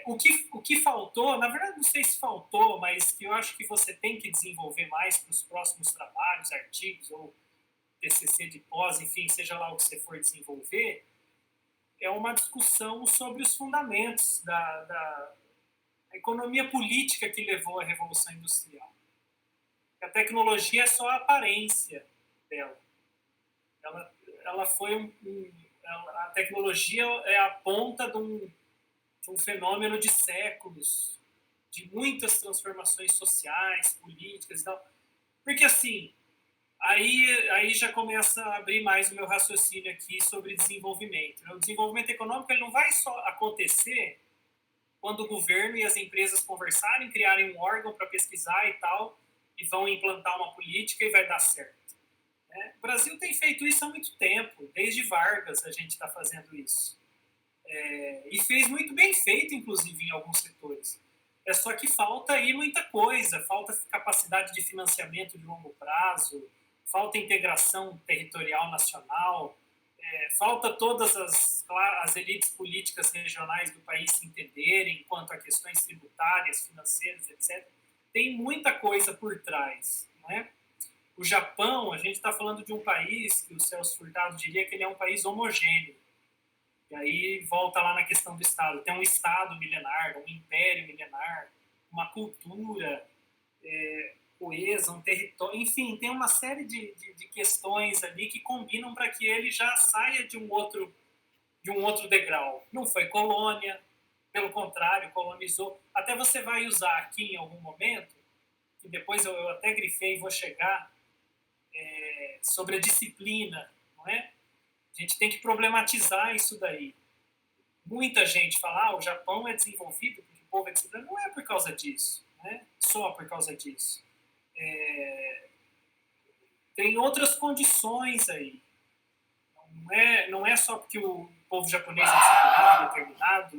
O que faltou, na verdade não sei se faltou, mas que eu acho que você tem que desenvolver mais para os próximos trabalhos, artigos ou TCC de pós, enfim, seja lá o que você for desenvolver, é uma discussão sobre os fundamentos da economia política que levou à Revolução Industrial. A tecnologia é só a aparência dela. Ela foi a tecnologia é a ponta de um fenômeno de séculos, de muitas transformações sociais, políticas e tal. Porque, assim, aí já começa a abrir mais o meu raciocínio aqui sobre desenvolvimento. O desenvolvimento econômico ele não vai só acontecer quando o governo e as empresas conversarem, criarem um órgão para pesquisar e tal, e vão implantar uma política e vai dar certo. O Brasil tem feito isso há muito tempo, desde Vargas a gente está fazendo isso. E fez muito bem feito, inclusive, em alguns setores. É só que falta aí muita coisa, falta capacidade de financiamento de longo prazo, falta integração territorial nacional, falta todas as elites políticas regionais do país se entenderem quanto a questões tributárias, financeiras, etc. Tem muita coisa por trás, né? O Japão, a gente está falando de um país que o Celso Furtado diria que ele é um país homogêneo. E aí volta lá na questão do Estado. Tem um Estado milenar, um império milenar, uma cultura coesa, um território... Enfim, tem uma série de questões ali que combinam para que ele já saia de um outro degrau. Não foi colônia, pelo contrário, colonizou. Até você vai usar aqui em algum momento, que depois eu até grifei e vou chegar, sobre a disciplina, não é? A gente tem que problematizar isso daí. Muita gente fala, o Japão é desenvolvido porque o povo é disciplinado. Não é por causa disso, né? Só por causa disso. Tem outras condições aí. Não é só porque o povo japonês é disciplinado, determinado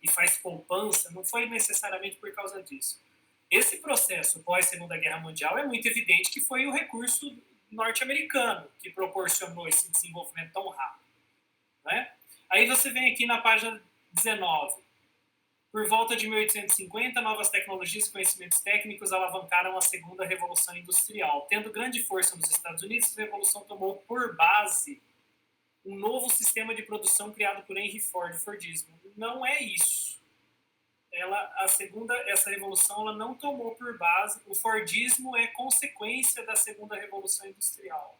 e faz poupança, não foi necessariamente por causa disso. Esse processo pós-Segunda Guerra Mundial é muito evidente que foi o recurso norte-americano que proporcionou esse desenvolvimento tão rápido, né? Aí você vem aqui na página 19. Por volta de 1850, novas tecnologias e conhecimentos técnicos alavancaram a segunda revolução industrial. Tendo grande força nos Estados Unidos, a revolução tomou por base um novo sistema de produção criado por Henry Ford, o Fordismo. Não é isso. Essa revolução ela não tomou por base, o Fordismo é consequência da segunda revolução industrial.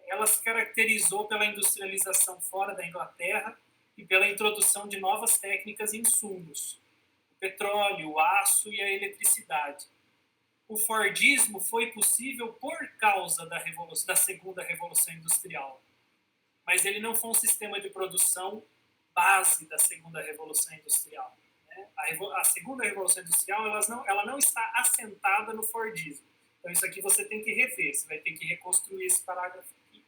Ela se caracterizou pela industrialização fora da Inglaterra e pela introdução de novas técnicas e insumos, o petróleo, o aço e a eletricidade. o Fordismo foi possível por causa da segunda Revolução Industrial. Mas ele não foi um sistema de produção base da segunda Revolução Industrial. Né? A segunda Revolução Industrial ela não está assentada no Fordismo. Então isso aqui você tem que rever, você vai ter que reconstruir esse parágrafo aqui.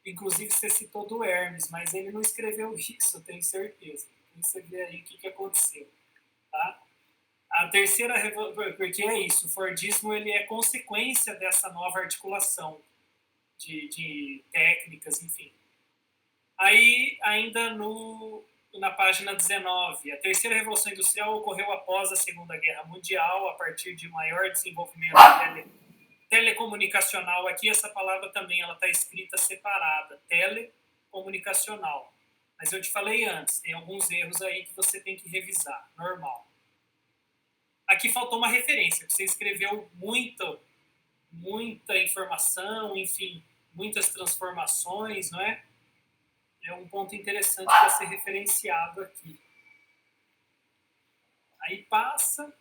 Inclusive você citou do Hermes, mas ele não escreveu isso, eu tenho certeza. Então você vê aí o que aconteceu. Tá? A terceira revolução, porque é isso, o Fordismo ele é consequência dessa nova articulação de técnicas, enfim. Aí, ainda na página 19, a terceira revolução industrial ocorreu após a Segunda Guerra Mundial, a partir de maior desenvolvimento telecomunicacional. Aqui essa palavra também ela está escrita separada, telecomunicacional. Mas eu te falei antes, tem alguns erros aí que você tem que revisar, normal. Aqui faltou uma referência, você escreveu muita informação, enfim, muitas transformações, não é? É um ponto interessante para ser referenciado aqui. Aí passa.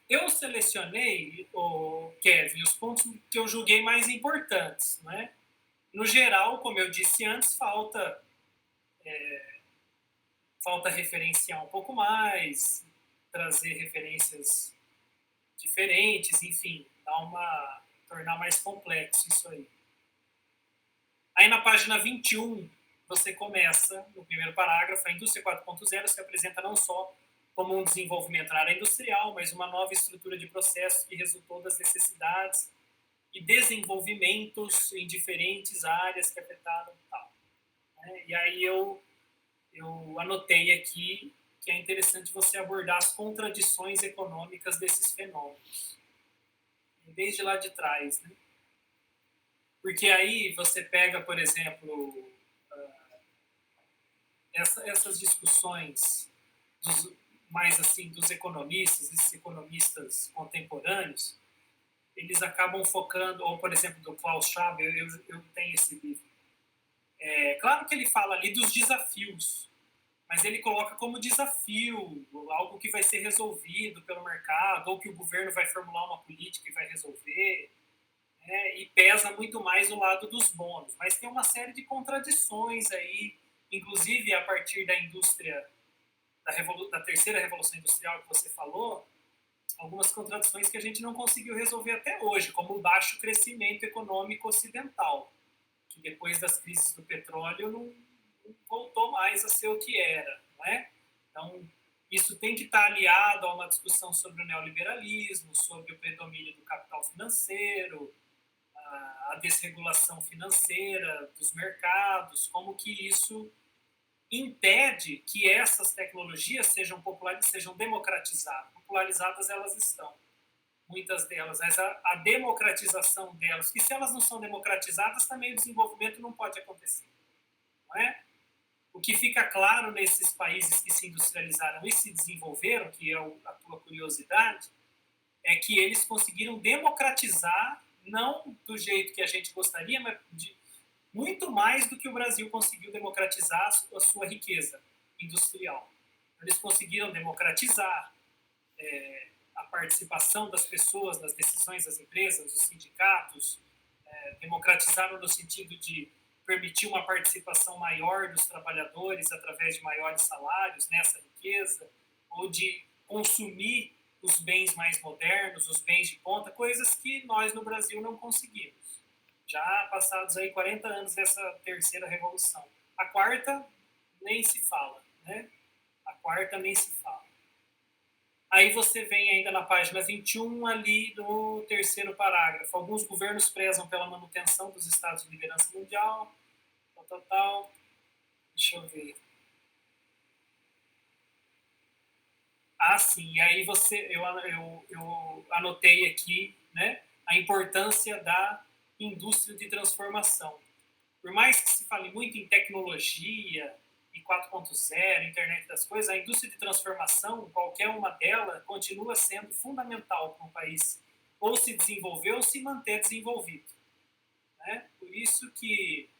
Eu selecionei, Kevin, os pontos que eu julguei mais importantes, né? No geral, como eu disse antes, falta referenciar um pouco mais, trazer referências diferentes, enfim, tornar mais complexo isso aí. Aí na página 21, você começa, no primeiro parágrafo, a indústria 4.0 se apresenta não só como um desenvolvimento na área industrial, mas uma nova estrutura de processos que resultou das necessidades e desenvolvimentos em diferentes áreas que afetaram tal. E aí eu anotei aqui que é interessante você abordar as contradições econômicas desses fenômenos, desde lá de trás, né? Porque aí você pega, por exemplo, essas discussões mais assim dos economistas, esses economistas contemporâneos, eles acabam focando, ou por exemplo do Klaus Schwab, eu tenho esse livro. Claro que ele fala ali dos desafios, mas ele coloca como desafio algo que vai ser resolvido pelo mercado, ou que o governo vai formular uma política e vai resolver, né? E pesa muito mais o lado dos bônus. Mas tem uma série de contradições aí, inclusive a partir da indústria, da terceira revolução industrial que você falou, algumas contradições que a gente não conseguiu resolver até hoje, como o baixo crescimento econômico ocidental, que depois das crises do petróleo não voltou mais a ser o que era, não é? Então, isso tem que estar aliado a uma discussão sobre o neoliberalismo, sobre o predomínio do capital financeiro, a desregulação financeira dos mercados, como que isso impede que essas tecnologias sejam democratizadas. Popularizadas elas estão, muitas delas, mas a democratização delas, que se elas não são democratizadas, também o desenvolvimento não pode acontecer. Não é? O que fica claro nesses países que se industrializaram e se desenvolveram, que é a tua curiosidade, é que eles conseguiram democratizar, não do jeito que a gente gostaria, mas muito mais do que o Brasil conseguiu democratizar a sua riqueza industrial. Eles conseguiram democratizar a participação das pessoas nas decisões das empresas, dos sindicatos, democratizaram no sentido de permitir uma participação maior dos trabalhadores através de maiores salários nessa riqueza, ou de consumir os bens mais modernos, os bens de ponta, coisas que nós no Brasil não conseguimos. Já passados aí 40 anos dessa terceira revolução. A quarta nem se fala, né? A quarta nem se fala. Aí você vem ainda na página 21, ali no terceiro parágrafo. Alguns governos prezam pela manutenção dos estados de liderança mundial, tal. Deixa eu ver. Sim, e aí eu anotei aqui, né, a importância da indústria de transformação. Por mais que se fale muito em tecnologia, e 4.0, internet das coisas, a indústria de transformação, qualquer uma delas, continua sendo fundamental para um país ou se desenvolver ou se manter desenvolvido. Né? Por isso que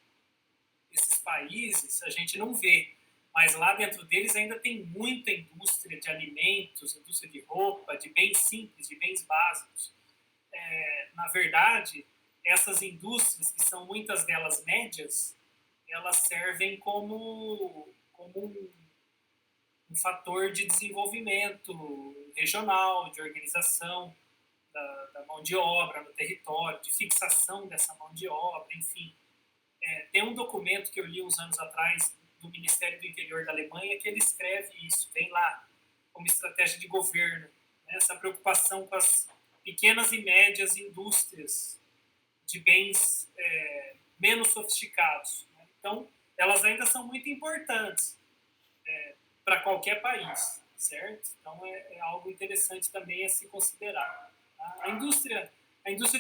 esses países a gente não vê mas lá dentro deles ainda tem muita indústria de alimentos, indústria de roupa, de bens simples, de bens básicos. Na verdade, essas indústrias, que são muitas delas médias, elas servem como um fator de desenvolvimento regional, de organização da mão de obra no território, de fixação dessa mão de obra, enfim. Tem um documento que eu li uns anos atrás do Ministério do Interior da Alemanha que ele escreve isso, vem lá como estratégia de governo, né, essa preocupação com as pequenas e médias indústrias de bens menos sofisticados. Né? Então, elas ainda são muito importantes para qualquer país, certo? Então, é algo interessante também a se considerar. Tá? A indústria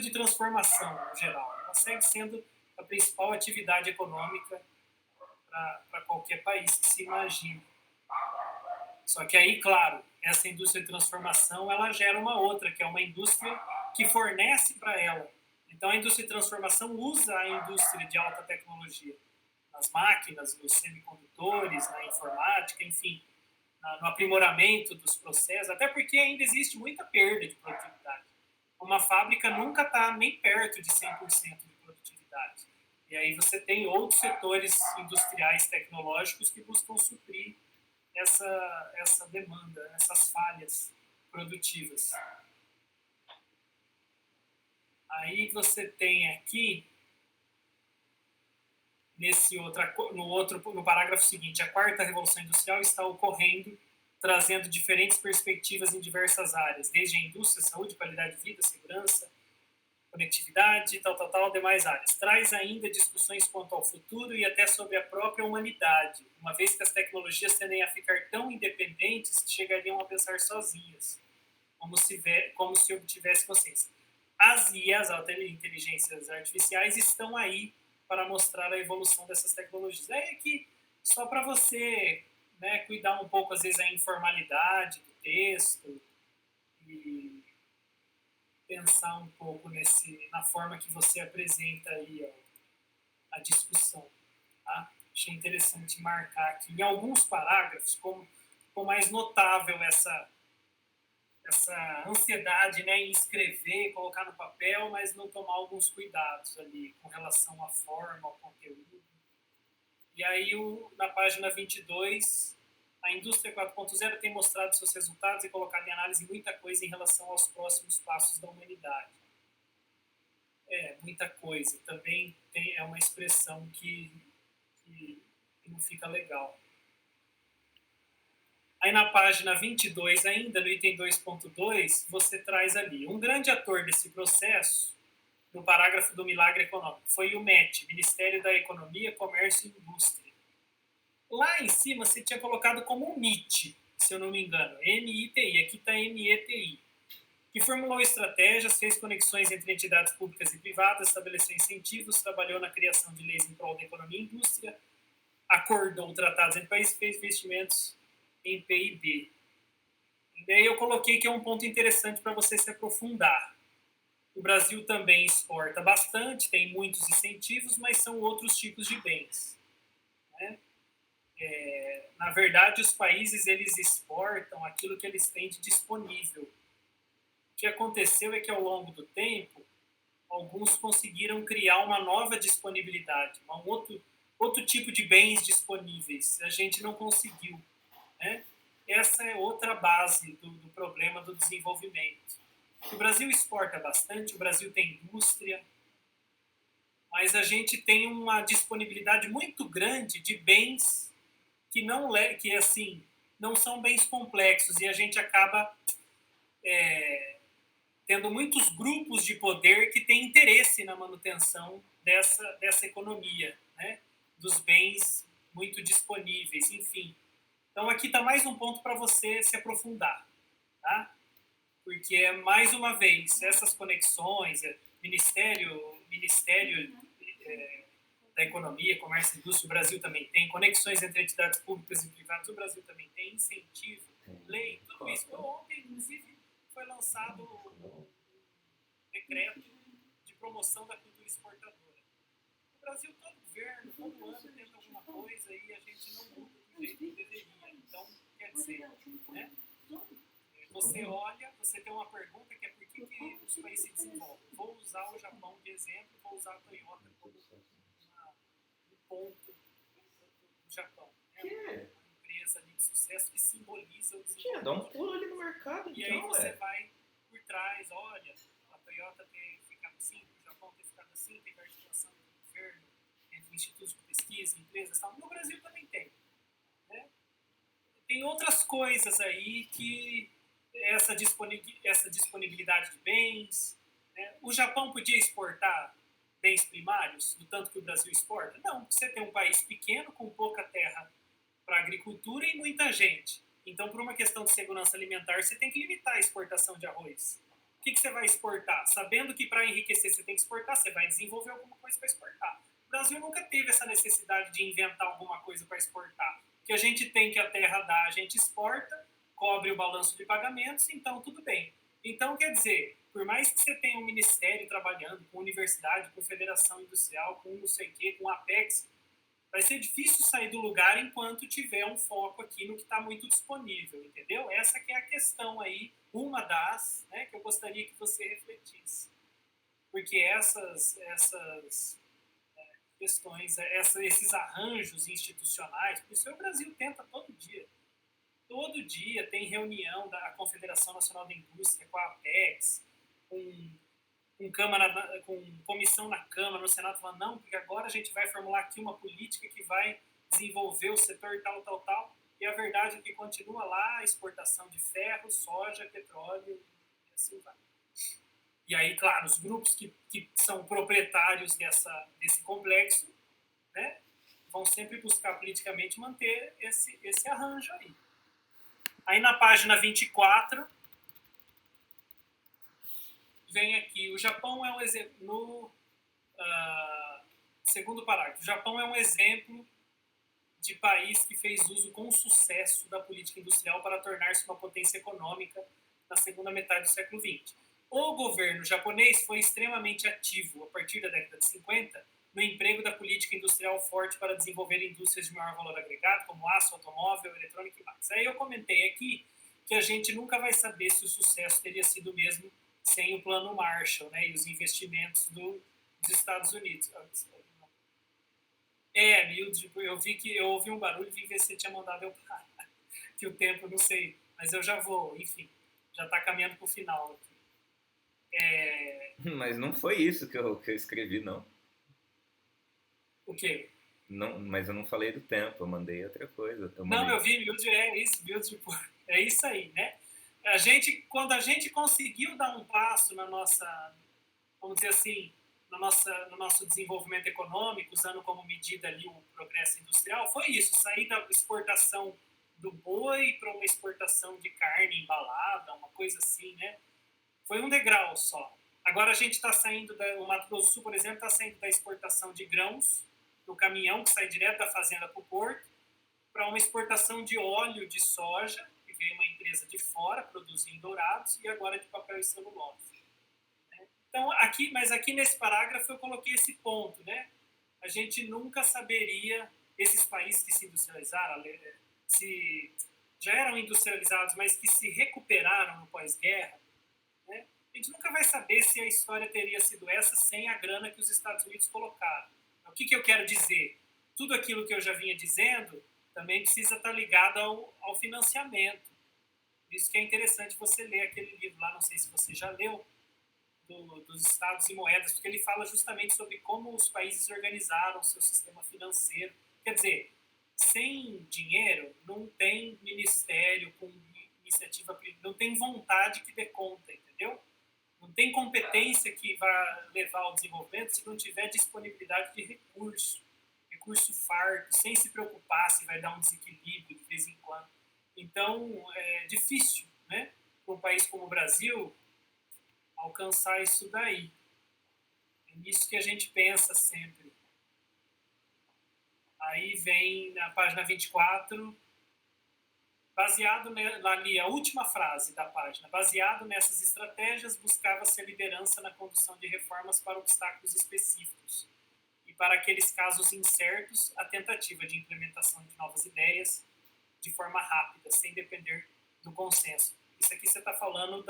de transformação, no geral, ela segue sendo a principal atividade econômica para qualquer país que se imagine. Só que aí, claro, essa indústria de transformação, ela gera uma outra, que é uma indústria que fornece para ela. Então, a indústria de transformação usa a indústria de alta tecnologia nas máquinas, nos semicondutores, na informática, enfim, no aprimoramento dos processos, até porque ainda existe muita perda de produtividade. Uma fábrica nunca está nem perto de 100% de produtividade. E aí você tem outros setores industriais tecnológicos que buscam suprir essa demanda, essas falhas produtivas. Aí você tem aqui, no parágrafo seguinte, a quarta revolução industrial está ocorrendo, trazendo diferentes perspectivas em diversas áreas, desde a indústria, saúde, qualidade de vida, segurança, conectividade, demais áreas. Traz ainda discussões quanto ao futuro e até sobre a própria humanidade, uma vez que as tecnologias tendem a ficar tão independentes que chegariam a pensar sozinhas, como se obtivesse consciência. As IAs, as inteligências artificiais, estão aí para mostrar a evolução dessas tecnologias. É que só para você, né, cuidar um pouco, às vezes, a informalidade do texto e pensar um pouco na forma que você apresenta aí a discussão. Tá? Achei interessante marcar aqui. Em alguns parágrafos, como mais notável essa ansiedade, né, em escrever, colocar no papel, mas não tomar alguns cuidados ali com relação à forma, ao conteúdo. E aí, na página 22, a indústria 4.0 tem mostrado seus resultados e colocado em análise muita coisa em relação aos próximos passos da humanidade. Muita coisa. Também é uma expressão que não fica legal. Aí na página 22 ainda, no item 2.2, você traz ali, um grande ator desse processo, no parágrafo do milagre econômico, foi o MET, Ministério da Economia, Comércio e Indústria. Lá em cima você tinha colocado como MIT, se eu não me engano, MITI, aqui está METI, que formulou estratégias, fez conexões entre entidades públicas e privadas, estabeleceu incentivos, trabalhou na criação de leis em prol da economia e indústria, acordou tratados entre países, fez investimentos em PIB. E daí eu coloquei que é um ponto interessante para você se aprofundar. O Brasil também exporta bastante, tem muitos incentivos, mas são outros tipos de bens. Né? Na verdade, os países eles exportam aquilo que eles têm de disponível. O que aconteceu é que, ao longo do tempo, alguns conseguiram criar uma nova disponibilidade, um outro tipo de bens disponíveis. A gente não conseguiu. Né? Essa é outra base do problema do desenvolvimento. O Brasil exporta bastante, o Brasil tem indústria, mas a gente tem uma disponibilidade muito grande de bens que não são bens complexos e a gente acaba tendo muitos grupos de poder que têm interesse na manutenção dessa economia, né? Dos bens muito disponíveis, enfim. Então, aqui está mais um ponto para você se aprofundar, tá? Porque, mais uma vez, essas conexões, Ministério da Economia, Comércio e Indústria, o Brasil também tem, conexões entre entidades públicas e privadas, o Brasil também tem, incentivo, lei, tudo isso. Ontem, inclusive, foi lançado um decreto de promoção da cultura exportadora. O Brasil, todo governo, todo ano, tenta alguma coisa e a gente não muda. do jeito que deveria. Então, quer dizer, né? Você olha, você tem uma pergunta que é por que os países se desenvolvem. Vou usar o Japão de exemplo, vou usar a Toyota como um ponto do Japão. É uma empresa ali de sucesso que simboliza o desenvolvimento. Dá um pulo ali no mercado, e então, aí você vai por trás, olha, a Toyota ter ficado assim, o Japão ter ficado assim, teve articulação do governo, entre institutos de pesquisa, empresas, tal. No Brasil também tem. Né? Tem outras coisas aí que essa disponibilidade de bens. Né? O Japão podia exportar bens primários, do tanto que o Brasil exporta? Não, você tem um país pequeno, com pouca terra para agricultura e muita gente. Então, por uma questão de segurança alimentar, você tem que limitar a exportação de arroz. O que você vai exportar? Sabendo que para enriquecer você tem que exportar, você vai desenvolver alguma coisa para exportar. O Brasil nunca teve essa necessidade de inventar alguma coisa para exportar. O que a gente tem que a terra dá, a gente exporta, cobre o balanço de pagamentos, então tudo bem. Então, quer dizer, por mais que você tenha um ministério trabalhando com universidade, com federação industrial, com não sei o quê, com Apex, vai ser difícil sair do lugar enquanto tiver um foco aqui no que está muito disponível, entendeu? Essa que é a questão aí, uma das, né, que eu gostaria que você refletisse. Porque essas questões, esses arranjos institucionais, por isso o Brasil tenta todo dia. Todo dia tem reunião da Confederação Nacional da Indústria com a Apex, com comissão na Câmara, no Senado, falando, não, porque agora a gente vai formular aqui uma política que vai desenvolver o setor tal, e a verdade é que continua lá a exportação de ferro, soja, petróleo, e assim vai. E aí, claro, os grupos que são proprietários desse complexo, né, vão sempre buscar politicamente manter esse arranjo aí. Aí na página 24, vem aqui, o Japão é um exemplo, no segundo parágrafo, o Japão é um exemplo de país que fez uso com sucesso da política industrial para tornar-se uma potência econômica na segunda metade do século XX. O governo japonês foi extremamente ativo, a partir da década de 50, no emprego da política industrial forte para desenvolver indústrias de maior valor agregado, como aço, automóvel, eletrônica e mais. Aí eu comentei aqui que a gente nunca vai saber se o sucesso teria sido o mesmo sem o plano Marshall, né, e os investimentos dos Estados Unidos. Eu ouvi um barulho e vim ver se você tinha mandado eu parar. Que o tempo, não sei, mas eu já vou, enfim, já está caminhando para o final aqui. Mas não foi isso que eu escrevi, não. O quê? Não, mas eu não falei do tempo, eu mandei outra coisa. Não, eu vi, é isso aí, né? Quando a gente conseguiu dar um passo na nossa, vamos dizer assim, no nosso desenvolvimento econômico, usando como medida ali o progresso industrial, foi isso, sair da exportação do boi para uma exportação de carne embalada, uma coisa assim, né? Foi um degrau só. Agora a gente está saindo, o Mato Grosso do Sul, por exemplo, está saindo da exportação de grãos, do caminhão que sai direto da fazenda para o porto, para uma exportação de óleo de soja, que veio uma empresa de fora produzindo dourados, e agora de papel e celulose. Então, aqui nesse parágrafo eu coloquei esse ponto, né? A gente nunca saberia, esses países que se industrializaram, já eram industrializados, mas que se recuperaram no pós-guerra, né? A gente nunca vai saber se a história teria sido essa sem a grana que os Estados Unidos colocaram. O que eu quero dizer? Tudo aquilo que eu já vinha dizendo também precisa estar ligado ao financiamento. Por isso que é interessante você ler aquele livro lá, não sei se você já leu, dos Estados e Moedas, porque ele fala justamente sobre como os países organizaram o seu sistema financeiro. Quer dizer, sem dinheiro não tem ministério com iniciativa, não tem vontade que dê conta, entendeu? Não tem competência que vá levar ao desenvolvimento se não tiver disponibilidade de recurso farto, sem se preocupar se vai dar um desequilíbrio de vez em quando. Então, é difícil, né, para um país como o Brasil alcançar isso daí. É nisso que a gente pensa sempre. Aí vem na página 24, ali a última frase da página, baseado nessas estratégias, buscava-se a liderança na condução de reformas para obstáculos específicos e para aqueles casos incertos, a tentativa de implementação de novas ideias de forma rápida, sem depender do consenso. Isso aqui você está falando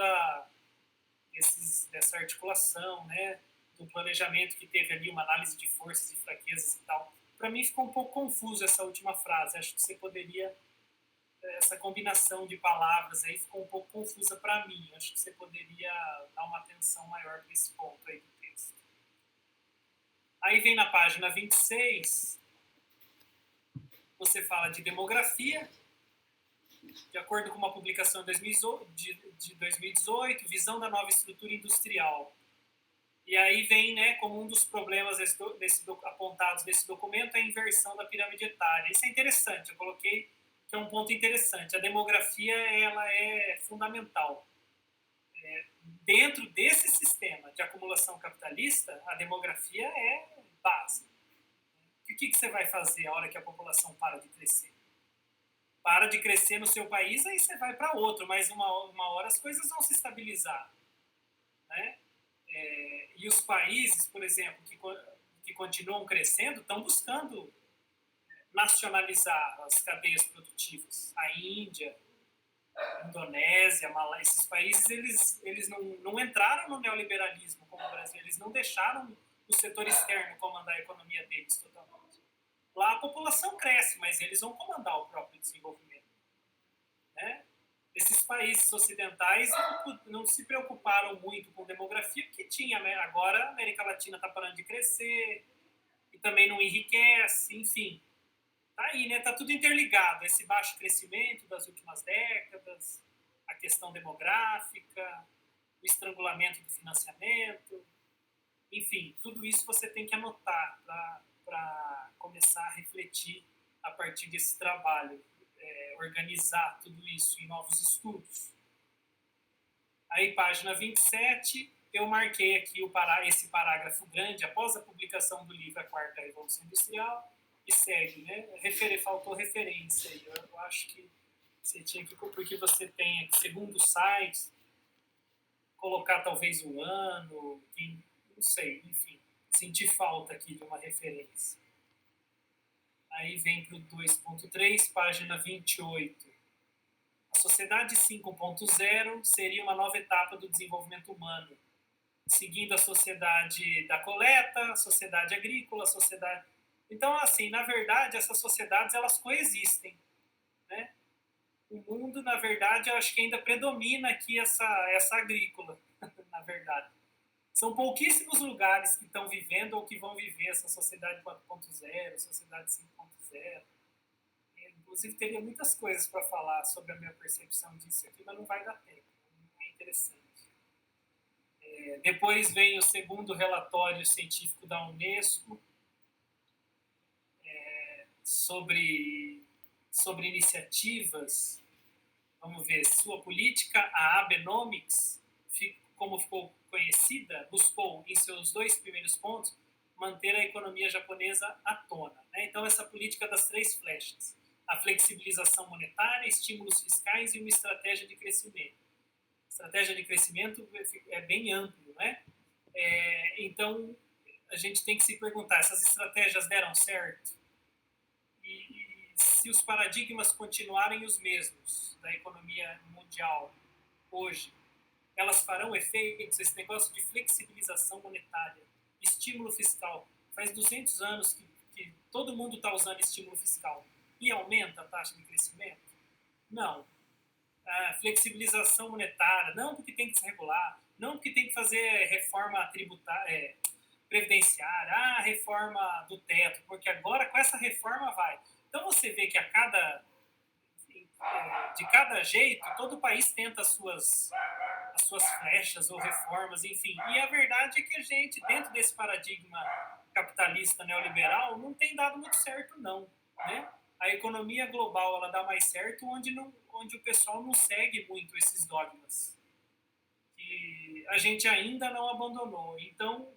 dessa articulação, né, do planejamento que teve ali, uma análise de forças e fraquezas e tal. Para mim ficou um pouco confuso essa última frase. Acho que você poderia, essa combinação de palavras aí ficou um pouco confusa para mim. Acho que você poderia dar uma atenção maior para esse ponto aí do texto. Aí vem na página 26, você fala de demografia, de acordo com uma publicação de 2018, visão da nova estrutura industrial. E aí vem, né, como um dos problemas apontados nesse documento, a inversão da pirâmide etária. Isso é interessante, eu coloquei que é um ponto interessante. A demografia, ela é fundamental. Dentro desse sistema de acumulação capitalista, a demografia é base. O que você vai fazer a hora que a população para de crescer? Para de crescer no seu país, aí você vai para outro, mas uma hora as coisas vão se estabilizar, né? E os países, por exemplo, que continuam crescendo, estão buscando nacionalizar as cadeias produtivas. A Índia, a Indonésia, a Malásia, esses países, eles não entraram no neoliberalismo como o Brasil, eles não deixaram o setor externo comandar a economia deles totalmente. Lá a população cresce, mas eles vão comandar o próprio desenvolvimento, né? Esses países ocidentais não se preocuparam muito com demografia, porque tinha, né? Agora a América Latina está parando de crescer e também não enriquece, enfim. Tá aí, né? Tá tudo interligado. Esse baixo crescimento das últimas décadas, a questão demográfica, o estrangulamento do financiamento, enfim, tudo isso você tem que anotar para começar a refletir a partir desse trabalho, organizar tudo isso em novos estudos. Aí, página 27, eu marquei aqui esse parágrafo grande, após a publicação do livro A Quarta Revolução Industrial, e segue, né? Faltou referência aí. Eu acho que você tinha que, porque você tem aqui, segundo o site, colocar talvez um ano, não sei, enfim, senti falta aqui de uma referência. Aí vem para o 2.3, página 28. A sociedade 5.0 seria uma nova etapa do desenvolvimento humano, seguindo a sociedade da coleta, a sociedade agrícola, a sociedade... Então, assim, na verdade, essas sociedades, elas coexistem, né? O mundo, na verdade, eu acho que ainda predomina aqui essa agrícola, na verdade. São pouquíssimos lugares que estão vivendo ou que vão viver essa sociedade 4.0, sociedade 5.0. Inclusive, teria muitas coisas para falar sobre a minha percepção disso aqui, mas não vai dar tempo. Não é interessante. Depois vem o segundo relatório científico da Unesco, sobre iniciativas. Vamos ver, sua política, a Abenomics, como ficou conhecida, buscou, em seus 2 primeiros pontos, manter a economia japonesa à tona, né? Então, essa política das 3 flechas, a flexibilização monetária, estímulos fiscais e uma estratégia de crescimento. Estratégia de crescimento é bem amplo, né? Então, a gente tem que se perguntar, essas estratégias deram certo? E se os paradigmas continuarem os mesmos da economia mundial hoje, elas farão efeitos? Esse negócio de flexibilização monetária, estímulo fiscal. Faz 200 anos que todo mundo está usando estímulo fiscal. E aumenta a taxa de crescimento? Não. A flexibilização monetária, não porque tem que se regular, não porque tem que fazer reforma tributária, previdenciária, a reforma do teto, porque agora com essa reforma vai. Então você vê que de cada jeito, todo país tenta as suas flechas ou reformas, enfim. E a verdade é que a gente, dentro desse paradigma capitalista neoliberal, não tem dado muito certo, não, né? A economia global, ela dá mais certo onde o pessoal não segue muito esses dogmas. E a gente ainda não abandonou. Então,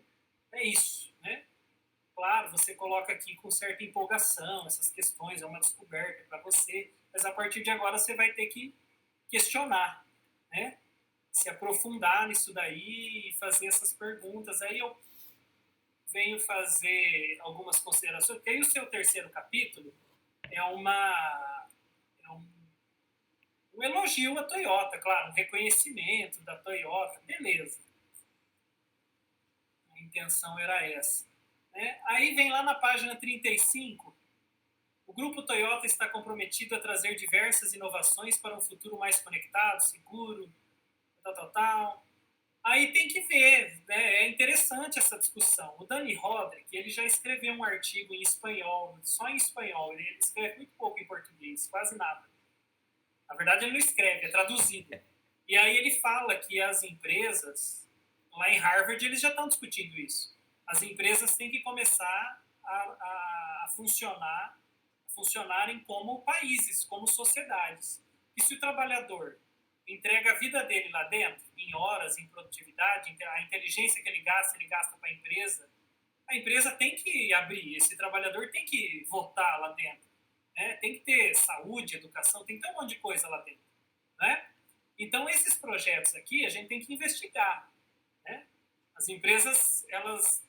é isso, né? Claro, você coloca aqui com certa empolgação essas questões, é uma descoberta para você, mas a partir de agora você vai ter que questionar, né? Se aprofundar nisso daí e fazer essas perguntas. Aí eu venho fazer algumas considerações, porque aí o seu terceiro capítulo é um elogio à Toyota, claro, um reconhecimento da Toyota, beleza. A intenção era essa. Né? Aí vem lá na página 35, o Grupo Toyota está comprometido a trazer diversas inovações para um futuro mais conectado, seguro, tal. Aí tem que ver, né? É interessante essa discussão. O Dani Rodrik, ele já escreveu um artigo em espanhol, só em espanhol, ele escreve muito pouco em português, quase nada. Na verdade, ele não escreve, é traduzido. E aí ele fala que as empresas, lá em Harvard, eles já estão discutindo isso. As empresas têm que começar a funcionarem como países, como sociedades. E se o trabalhador entrega a vida dele lá dentro, em horas, em produtividade, a inteligência que ele gasta para a empresa tem que abrir, esse trabalhador tem que votar lá dentro, né? Tem que ter saúde, educação, tem que ter um monte de coisa lá dentro, né? Então, esses projetos aqui, a gente tem que investigar, né? As empresas, elas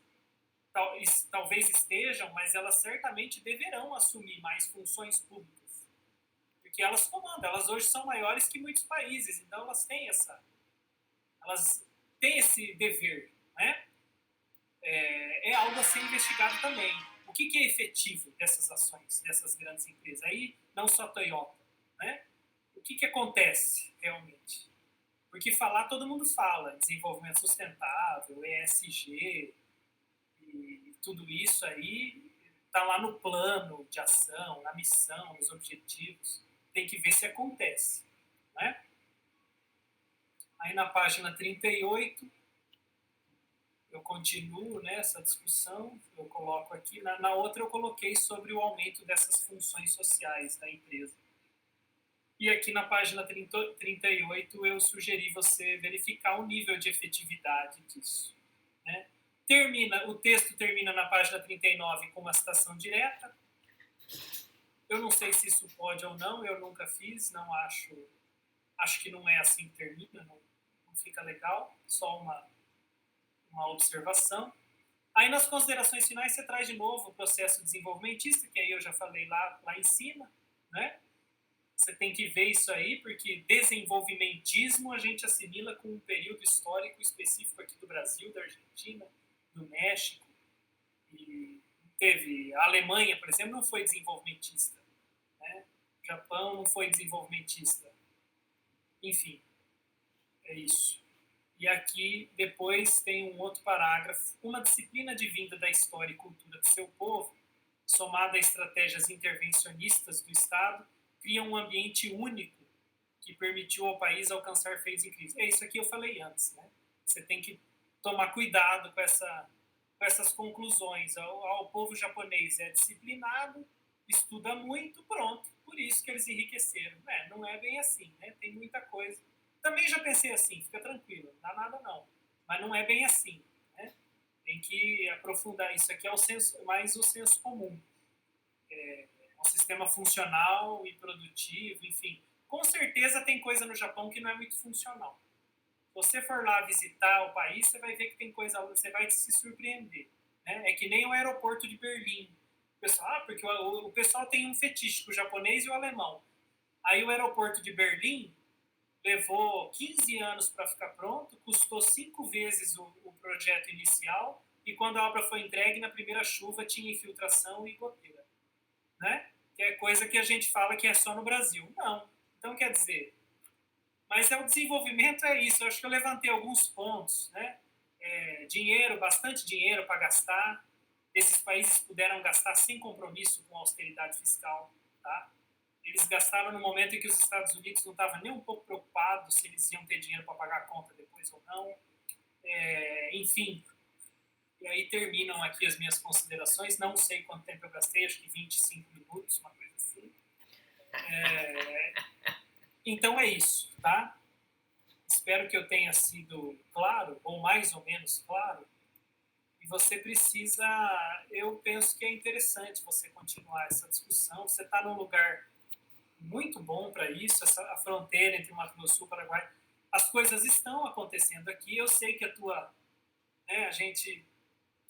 talvez estejam, mas elas certamente deverão assumir mais funções públicas, porque elas comandam, elas hoje são maiores que muitos países, então elas têm esse dever, né? É algo a ser investigado também. O que é efetivo dessas ações, dessas grandes empresas? Aí, não só a Toyota, né? O que acontece realmente? Porque falar, todo mundo fala, desenvolvimento sustentável, ESG, e tudo isso aí está lá no plano de ação, na missão, nos objetivos. Tem que ver se acontece, né? Aí na página 38, eu continuo nessa discussão, eu coloco aqui, na outra eu coloquei sobre o aumento dessas funções sociais da empresa. E aqui na página 38 eu sugeri você verificar o nível de efetividade disso, né? O texto termina na página 39 com uma citação direta. Eu não sei se isso pode ou não, eu nunca fiz, não acho que não é assim que termina, não fica legal, só uma observação. Aí nas considerações finais você traz de novo o processo desenvolvimentista, que aí eu já falei lá em cima, né? Você tem que ver isso aí, porque desenvolvimentismo a gente assimila com um período histórico específico aqui do Brasil, da Argentina, do México. E teve a Alemanha, por exemplo, não foi desenvolvimentista, né? O Japão não foi desenvolvimentista. Enfim, é isso. E aqui depois tem um outro parágrafo. Uma disciplina advinda da história e cultura de seu povo, somada a estratégias intervencionistas do Estado, cria um ambiente único que permitiu ao país alcançar feitos incríveis. É isso aqui eu falei antes, né? Você tem que tomar cuidado com essas conclusões. O povo japonês é disciplinado, estuda muito, pronto. Por isso que eles enriqueceram. Não é bem assim, né? Tem muita coisa. Também já pensei assim, fica tranquilo, não dá nada não. Mas não é bem assim, né? Tem que aprofundar. Isso aqui é mais o senso comum. É um sistema funcional e produtivo, enfim. Com certeza tem coisa no Japão que não é muito funcional. Se você for lá visitar o país, você vai ver que tem coisa, você vai se surpreender, né? É que nem o aeroporto de Berlim. Porque o pessoal tem um fetiche com o japonês e o alemão. Aí o aeroporto de Berlim levou 15 anos para ficar pronto, custou 5 vezes o projeto inicial, e quando a obra foi entregue, na primeira chuva tinha infiltração e goteira, né? Que é coisa que a gente fala que é só no Brasil. Não. Então, quer dizer, mas o desenvolvimento é isso. Eu acho que eu levantei alguns pontos, né? Bastante dinheiro para gastar. Esses países puderam gastar sem compromisso com a austeridade fiscal, tá? Eles gastaram no momento em que os Estados Unidos não estavam nem um pouco preocupados se eles iam ter dinheiro para pagar a conta depois ou não. Enfim, e aí terminam aqui as minhas considerações. Não sei quanto tempo eu gastei, acho que 25 minutos, uma coisa assim. Então é isso, tá? Espero que eu tenha sido claro, ou mais ou menos claro. E você precisa, eu penso que é interessante você continuar essa discussão. Você está num lugar muito bom para isso, a fronteira entre Mato Grosso e Paraguai. As coisas estão acontecendo aqui. Eu sei que a gente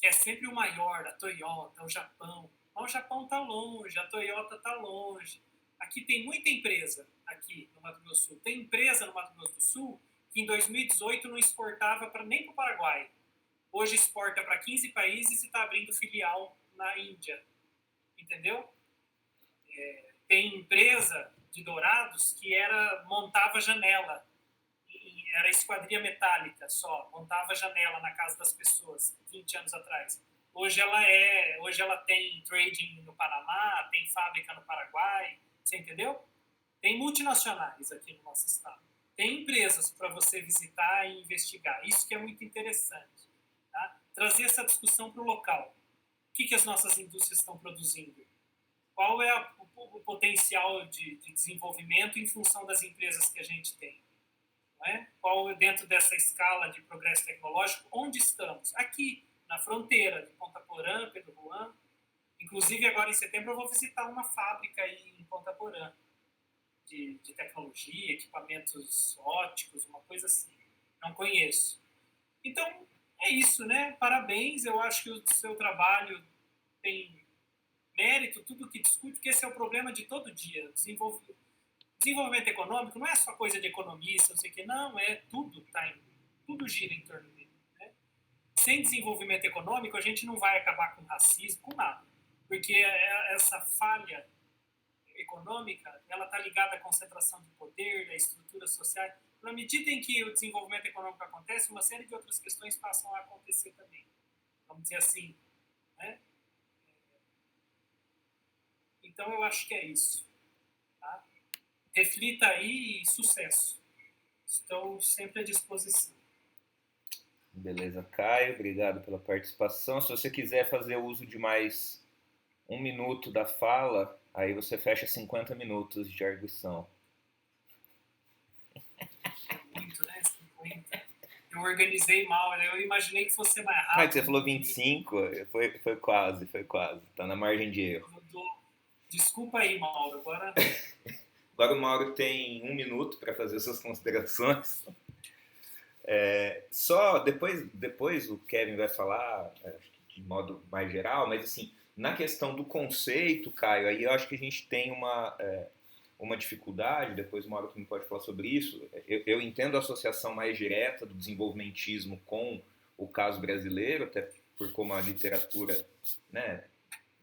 que é sempre o maior, a Toyota, o Japão. Mas o Japão está longe, a Toyota está longe. Aqui tem muita empresa, aqui no Mato Grosso do Sul. Tem empresa no Mato Grosso do Sul que em 2018 não exportava nem para o Paraguai. Hoje exporta para 15 países e está abrindo filial na Índia. Entendeu? Tem empresa de Dourados que montava janela. Era esquadria metálica só, montava janela na casa das pessoas 20 anos atrás. Hoje ela tem trading no Panamá, tem fábrica no Paraguai, você entendeu? Tem multinacionais aqui no nosso estado. Tem empresas para você visitar e investigar. Isso que é muito interessante. Tá? Trazer essa discussão para o local. O que as nossas indústrias estão produzindo? Qual é o potencial de desenvolvimento em função das empresas que a gente tem? Não é? Qual, dentro dessa escala de progresso tecnológico, onde estamos? Aqui, na fronteira de Ponta Porã, Pedro Juan. Inclusive, agora em setembro, eu vou visitar uma fábrica aí em Ponta Porã de tecnologia, equipamentos óticos, uma coisa assim. Não conheço. Então, é isso, né? Parabéns, eu acho que o seu trabalho tem mérito, tudo que discute, porque esse é o problema de todo dia. Desenvolvimento econômico não é só coisa de economista, não sei o que, não, é tudo, tudo gira em torno dele. Né? Sem desenvolvimento econômico, a gente não vai acabar com racismo, com nada. Porque essa falha econômica, ela está ligada à concentração de poder, da estrutura social. Na medida em que o desenvolvimento econômico acontece, uma série de outras questões passam a acontecer também. Vamos dizer assim, né? Então, eu acho que é isso. Tá? Reflita aí e sucesso. Estou sempre à disposição. Beleza, Caio. Obrigado pela participação. Se você quiser fazer uso de mais 1 minuto da fala, aí você fecha 50 minutos de arguição. É muito, né? 50. Eu organizei mal, né? Eu imaginei que fosse mais rápido. Ah, que você falou 25, foi quase. Tá na margem de erro. Desculpa aí, Mauro. Agora o Mauro tem 1 minuto para fazer suas considerações. Só depois o Kevin vai falar de modo mais geral, mas assim, na questão do conceito, Caio, aí eu acho que a gente tem uma dificuldade, depois o Mauro também pode falar sobre isso. Eu entendo a associação mais direta do desenvolvimentismo com o caso brasileiro, até por como a literatura, né,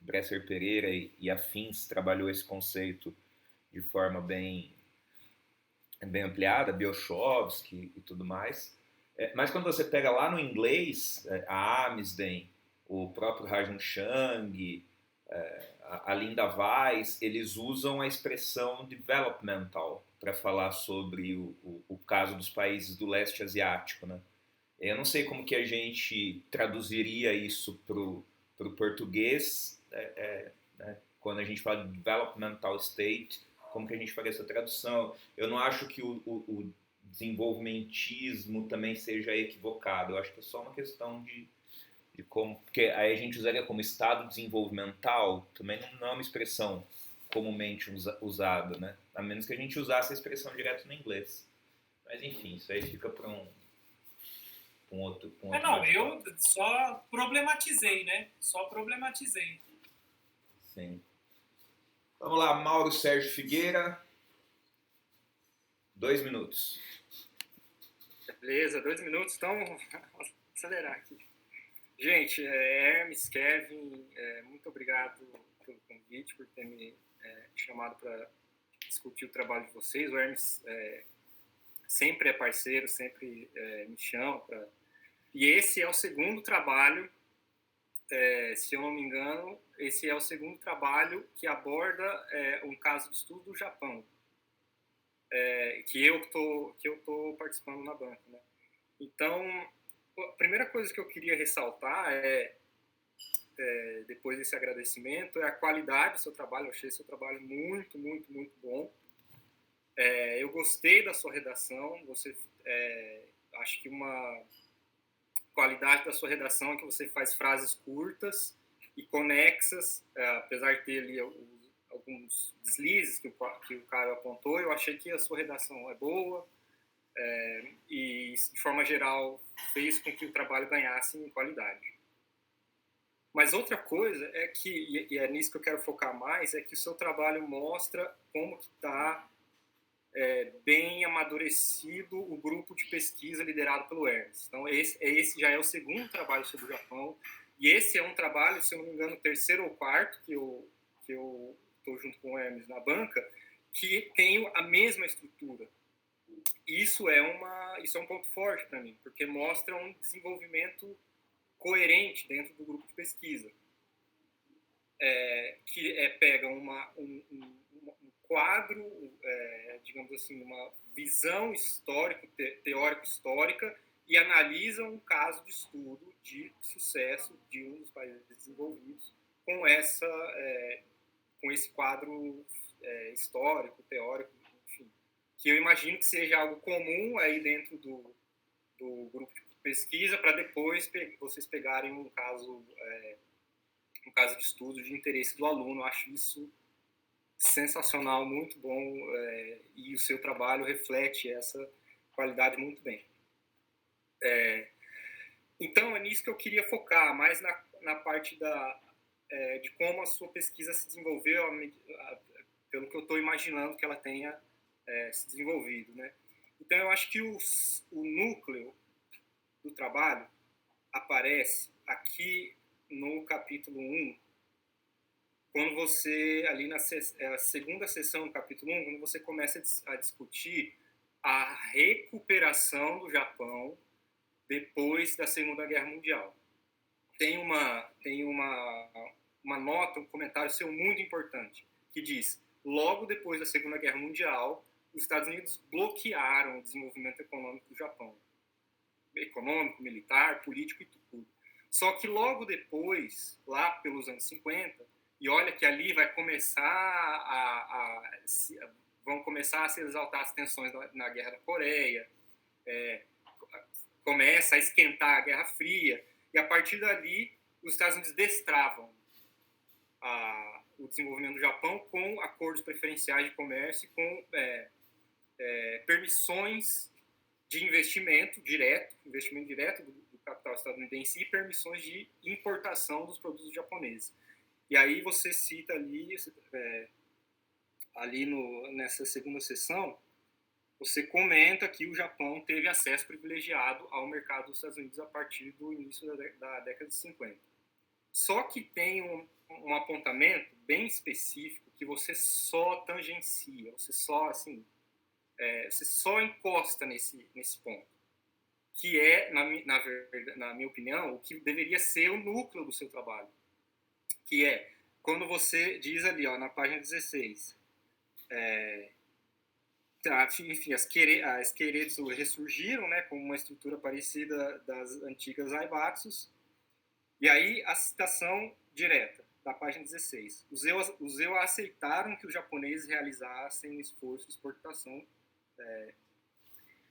Bresser Pereira e afins trabalhou esse conceito de forma bem ampliada, Biochovsky e tudo mais. Mas quando você pega lá no inglês, a Amsden, o próprio Rajan Chang, a Linda Weiss, eles usam a expressão developmental para falar sobre o caso dos países do leste asiático, né? Eu não sei como que a gente traduziria isso para o português, né? Quando a gente fala de developmental state, como que a gente faria essa tradução? Eu não acho que o desenvolvimentismo também seja equivocado, eu acho que é só uma questão de como, porque aí a gente usaria como estado desenvolvimental, também não é uma expressão comumente usada, né? A menos que a gente usasse a expressão direto no inglês. Mas enfim, isso aí fica para um outro. Não, eu só problematizei, né? Só problematizei. Sim. Vamos lá, Mauro Sérgio Figueira. 2 minutos. Beleza, 2 minutos, então vou acelerar aqui. Gente, Hermes, Kevin, muito obrigado pelo convite, por ter me chamado para discutir o trabalho de vocês. O Hermes sempre é parceiro, sempre me chama para... E esse é o segundo trabalho, se eu não me engano, esse é o segundo trabalho que aborda um caso de estudo do Japão, que eu tô participando na banca, né? Então, a primeira coisa que eu queria ressaltar depois desse agradecimento, é a qualidade do seu trabalho. Eu achei seu trabalho muito, muito, muito bom. Eu gostei da sua redação. Acho que uma qualidade da sua redação é que você faz frases curtas e conexas, apesar de ter ali alguns deslizes que o Caio apontou. Eu achei que a sua redação é boa. E, de forma geral, fez com que o trabalho ganhasse em qualidade. Mas outra coisa é que, e é nisso que eu quero focar mais, é que o seu trabalho mostra como que está bem amadurecido o grupo de pesquisa liderado pelo Hermes. Então, esse já é o segundo trabalho sobre o Japão, e esse é um trabalho, se eu não me engano, o terceiro ou quarto que eu estou junto com o Hermes na banca, que tem a mesma estrutura. Isso é um ponto forte para mim, porque mostra um desenvolvimento coerente dentro do grupo de pesquisa, que pega um quadro, digamos assim, uma visão teórico-histórica e analisa um caso de estudo de sucesso de um dos países desenvolvidos com esse quadro histórico, teórico, enfim, que eu imagino que seja algo comum aí dentro do grupo de pesquisa, para depois vocês pegarem um caso de estudo de interesse do aluno. Eu acho isso sensacional, muito bom, e o seu trabalho reflete essa qualidade muito bem. Então, é nisso que eu queria focar, mais na parte de como a sua pesquisa se desenvolveu, pelo que eu estou imaginando que ela tenha se desenvolvido, né? Então, eu acho que o núcleo do trabalho aparece aqui no capítulo 1, quando você, ali na segunda sessão do capítulo 1, quando você começa a discutir a recuperação do Japão depois da Segunda Guerra Mundial. Tem uma nota, um comentário seu muito importante, que diz: logo depois da Segunda Guerra Mundial, os Estados Unidos bloquearam o desenvolvimento econômico do Japão. Econômico, militar, político e tudo. Só que logo depois, lá pelos anos 50, e olha que ali vai começar vão começar a se exaltar as tensões na Guerra da Coreia, começa a esquentar a Guerra Fria, e a partir dali os Estados Unidos destravam o desenvolvimento do Japão com acordos preferenciais de comércio, com permissões de investimento direto do capital estadunidense e permissões de importação dos produtos japoneses. E aí você cita ali nessa segunda sessão, você comenta que o Japão teve acesso privilegiado ao mercado dos Estados Unidos a partir do início da década de 50. Só que tem um apontamento bem específico que você só tangencia, você só encosta nesse ponto, que é, na minha opinião, o que deveria ser o núcleo do seu trabalho, que é quando você diz ali, na página 16, enfim, as Keiretsu ressurgiram, né, com uma estrutura parecida das antigas Zaibatsus, e aí a citação direta da página 16. Os Ewa aceitaram que os japoneses realizassem um esforço de exportação.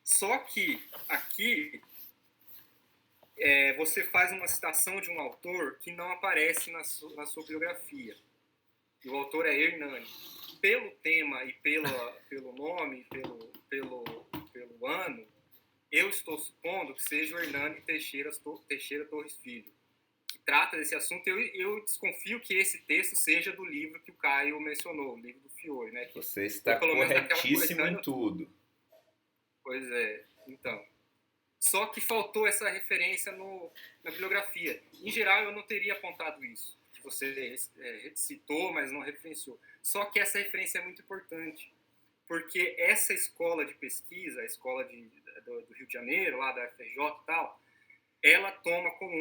Só que aqui você faz uma citação de um autor que não aparece na sua biografia. E o autor é Hernani. Pelo tema e pelo nome, pelo ano, eu estou supondo que seja o Hernani Teixeira Torres Filho, que trata desse assunto. Eu desconfio que esse texto seja do livro que o Caio mencionou, o livro do Fiore, né? Você está corretíssimo em tudo. Pois é, então. Só que faltou essa referência na bibliografia. Em geral, eu não teria apontado isso, que você citou, mas não referenciou. Só que essa referência é muito importante, porque essa escola de pesquisa, a escola do Rio de Janeiro, lá da FRJ e tal, ela toma como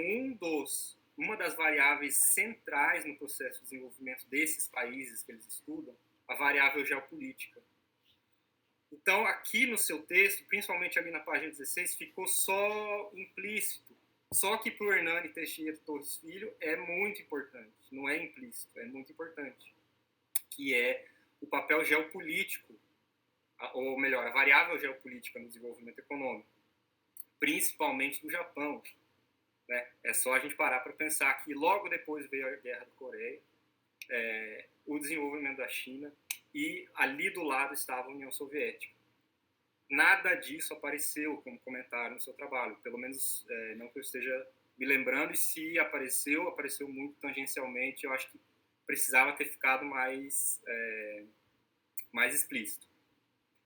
uma das variáveis centrais no processo de desenvolvimento desses países que eles estudam, a variável geopolítica. Então, aqui no seu texto, principalmente ali na página 16, ficou só implícito. Só que para o Hernani Teixeira Torres Filho é muito importante, não é implícito, é muito importante, que é o papel geopolítico, ou melhor, a variável geopolítica no desenvolvimento econômico, principalmente do Japão. Né? É só a gente parar para pensar que logo depois veio a Guerra da Coreia, o desenvolvimento da China, e ali do lado estava a União Soviética. Nada disso apareceu como comentário no seu trabalho, pelo menos não que eu esteja me lembrando, e se apareceu muito tangencialmente. Eu acho que precisava ter ficado mais explícito.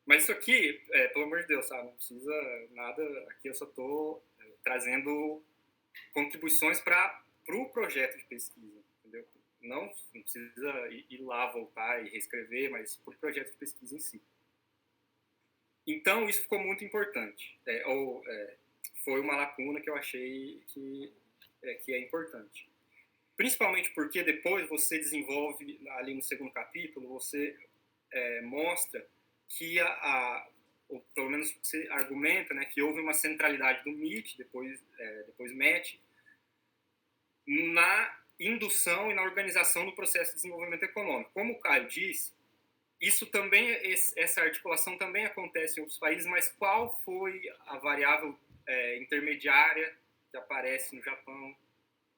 Mas isso aqui, pelo amor de Deus, sabe? Não precisa nada. Aqui eu só estou trazendo contribuições para o projeto de pesquisa, entendeu? Não precisa ir lá, voltar e reescrever, mas para o projeto de pesquisa em si. Então, isso ficou muito importante. Foi uma lacuna que eu achei que é importante. Principalmente porque depois você desenvolve, ali no segundo capítulo, você mostra que ou pelo menos você argumenta, né, que houve uma centralidade do MIT, depois MET, na indução e na organização do processo de desenvolvimento econômico. Como o Caio disse, isso também, essa articulação também acontece em outros países, mas qual foi a variável intermediária que aparece no Japão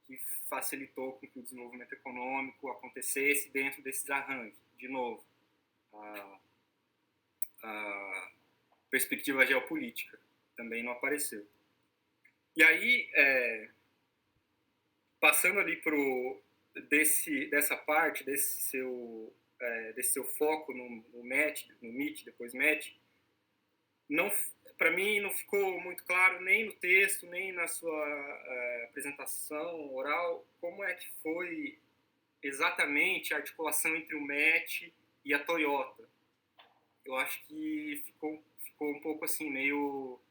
que facilitou com que o desenvolvimento econômico acontecesse dentro desses arranjos? De novo, a perspectiva geopolítica também não apareceu. E aí, passando ali dessa parte, desse seu foco no MIT, depois MET, para mim não ficou muito claro nem no texto, nem na sua apresentação oral, como é que foi exatamente a articulação entre o MET e a Toyota. Eu acho que ficou um pouco assim, meio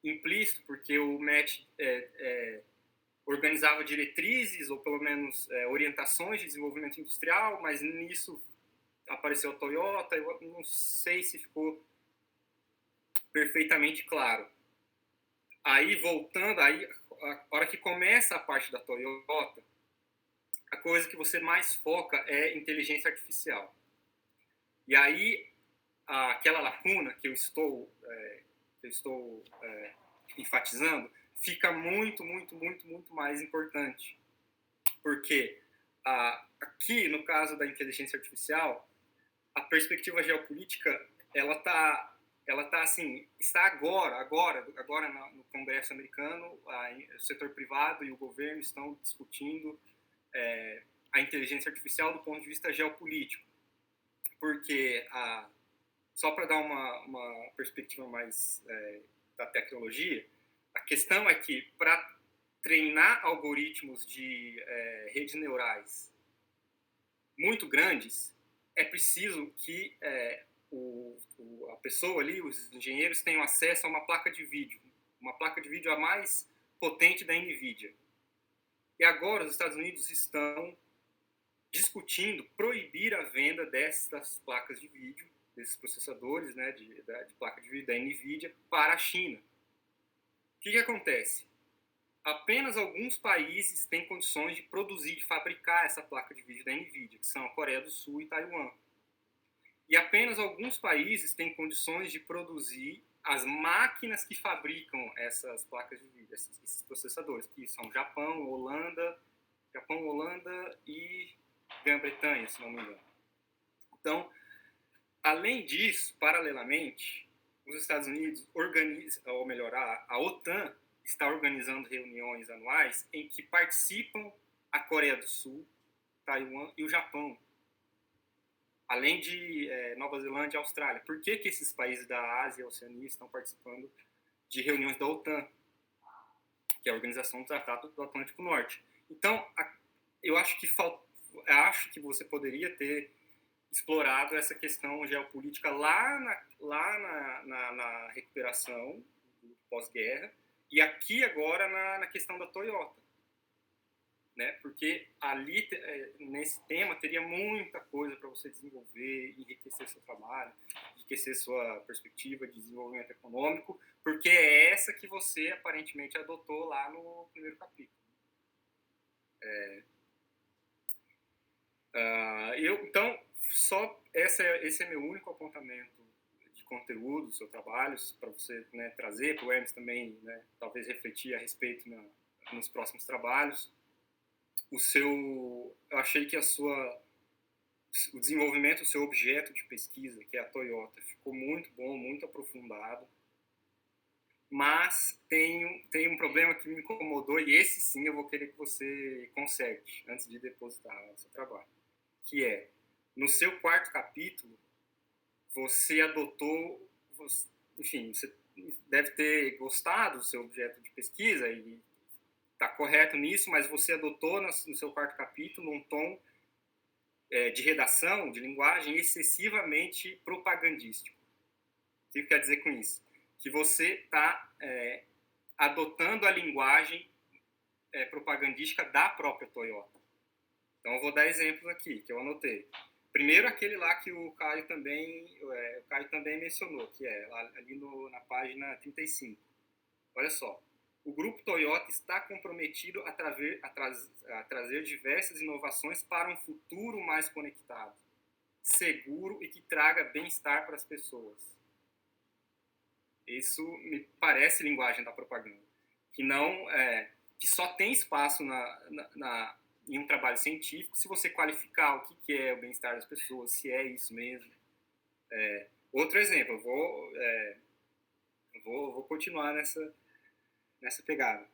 implícito, porque o MET organizava diretrizes, ou pelo menos orientações de desenvolvimento industrial, mas nisso apareceu a Toyota. Eu não sei se ficou perfeitamente claro. Aí, voltando, a hora que começa a parte da Toyota, a coisa que você mais foca é inteligência artificial. E aí, aquela lacuna que eu estou enfatizando fica muito, muito, muito, muito mais importante. Porque aqui, no caso da inteligência artificial, a perspectiva geopolítica, ela está agora no Congresso americano, o setor privado e o governo estão discutindo a inteligência artificial do ponto de vista geopolítico. Porque, só para dar uma perspectiva mais da tecnologia, a questão é que para treinar algoritmos de redes neurais muito grandes, é preciso que a pessoa ali, os engenheiros, tenham acesso a uma placa de vídeo a mais potente da NVIDIA. E agora os Estados Unidos estão discutindo proibir a venda dessas placas de vídeo, desses processadores, né, de placa de vídeo da NVIDIA, para a China. O que acontece? Apenas alguns países têm condições de produzir, de fabricar essa placa de vídeo da NVIDIA, que são a Coreia do Sul e Taiwan. E apenas alguns países têm condições de produzir as máquinas que fabricam essas placas de vídeo, esses processadores, que são Japão, Holanda e Grã-Bretanha, se não me engano. Então, além disso, paralelamente, os Estados Unidos organizam, ou melhor, a OTAN está organizando reuniões anuais em que participam a Coreia do Sul, Taiwan e o Japão, além de Nova Zelândia e Austrália. Por que esses países da Ásia e Oceania estão participando de reuniões da OTAN, que é a Organização do Tratado do Atlântico Norte? Então, eu acho que você poderia ter explorado essa questão geopolítica lá na recuperação do pós-guerra, e aqui agora na questão da Toyota, né? Porque ali, nesse tema, teria muita coisa para você desenvolver, enriquecer seu trabalho, enriquecer sua perspectiva de desenvolvimento econômico, porque é essa que você aparentemente adotou lá no primeiro capítulo. Então, esse é meu único apontamento de conteúdo do seu trabalho, para você, né, trazer para o Hermes também, né, talvez refletir a respeito nos próximos trabalhos. Eu achei que o desenvolvimento do seu objeto de pesquisa, que é a Toyota, ficou muito bom, muito aprofundado. mas tem um problema que me incomodou, e esse sim eu vou querer que você conserte antes de depositar o seu trabalho, que é, no seu quarto capítulo, você adotou, enfim, você deve ter gostado do seu objeto de pesquisa e está correto nisso, mas você adotou no seu quarto capítulo um tom de redação, de linguagem excessivamente propagandístico. O que quer dizer com isso? Que você está adotando a linguagem propagandística da própria Toyota. Então, eu vou dar exemplos aqui, que eu anotei. Primeiro, aquele lá que o Caio também mencionou, que é ali na página 35. Olha só. O grupo Toyota está comprometido a trazer diversas inovações para um futuro mais conectado, seguro e que traga bem-estar para as pessoas. Isso me parece linguagem da propaganda, que só tem espaço em um trabalho científico se você qualificar o que é o bem-estar das pessoas, se é isso mesmo. Outro exemplo, eu vou continuar nessa pegada.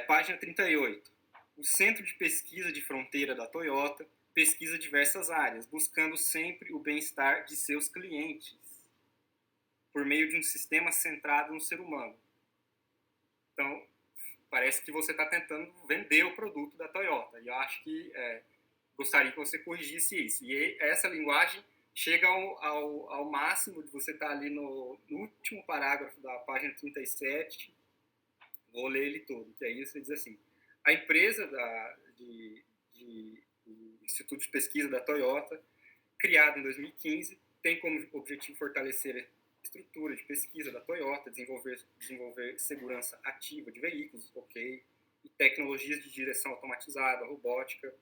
Página 38. O Centro de Pesquisa de Fronteira da Toyota pesquisa diversas áreas, buscando sempre o bem-estar de seus clientes, por meio de um sistema centrado no ser humano. Então, parece que você está tentando vender o produto da Toyota. E eu acho que gostaria que você corrigisse isso. E essa linguagem chega ao máximo de você estar ali no último parágrafo da página 37. Vou ler ele todo, que aí você diz assim: a empresa do Instituto de Pesquisa da Toyota, criada em 2015, tem como objetivo fortalecer a estrutura de pesquisa da Toyota, desenvolver segurança ativa de veículos, e tecnologias de direção automatizada, robótica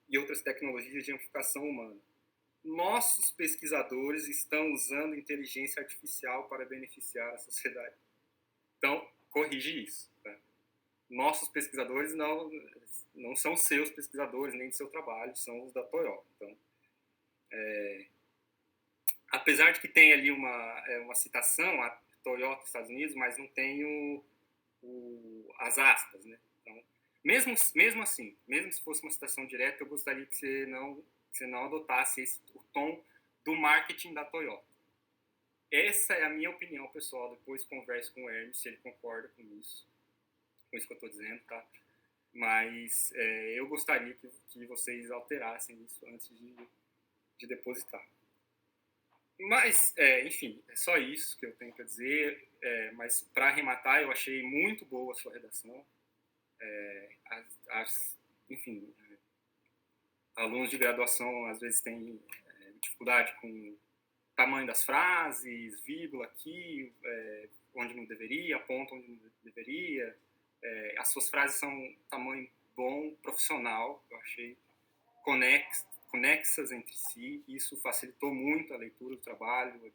e outras tecnologias de amplificação humana. Nossos pesquisadores estão usando inteligência artificial para beneficiar a sociedade. Então, corrige isso. Tá? Nossos pesquisadores não são seus pesquisadores, nem do seu trabalho, são os da Toyota. Então, apesar de que tem ali uma citação a Toyota Estados Unidos, mas não tem as aspas, né? Então, mesmo assim, mesmo se fosse uma citação direta, eu gostaria que você não adotasse o tom do marketing da Toyota. Essa é a minha opinião, pessoal. Depois converse com o Hermes se ele concorda com isso que eu estou dizendo, tá? Mas eu gostaria que vocês alterassem isso antes de depositar. Mas, enfim, é só isso que eu tenho para dizer. Mas, para arrematar, eu achei muito boa a sua redação. Enfim, alunos de graduação, às vezes, têm dificuldade com o tamanho das frases, vírgula aqui, onde não deveria, ponto onde não deveria. As suas frases são tamanho bom, profissional, eu achei conexas entre si. Isso facilitou muito a leitura do trabalho, o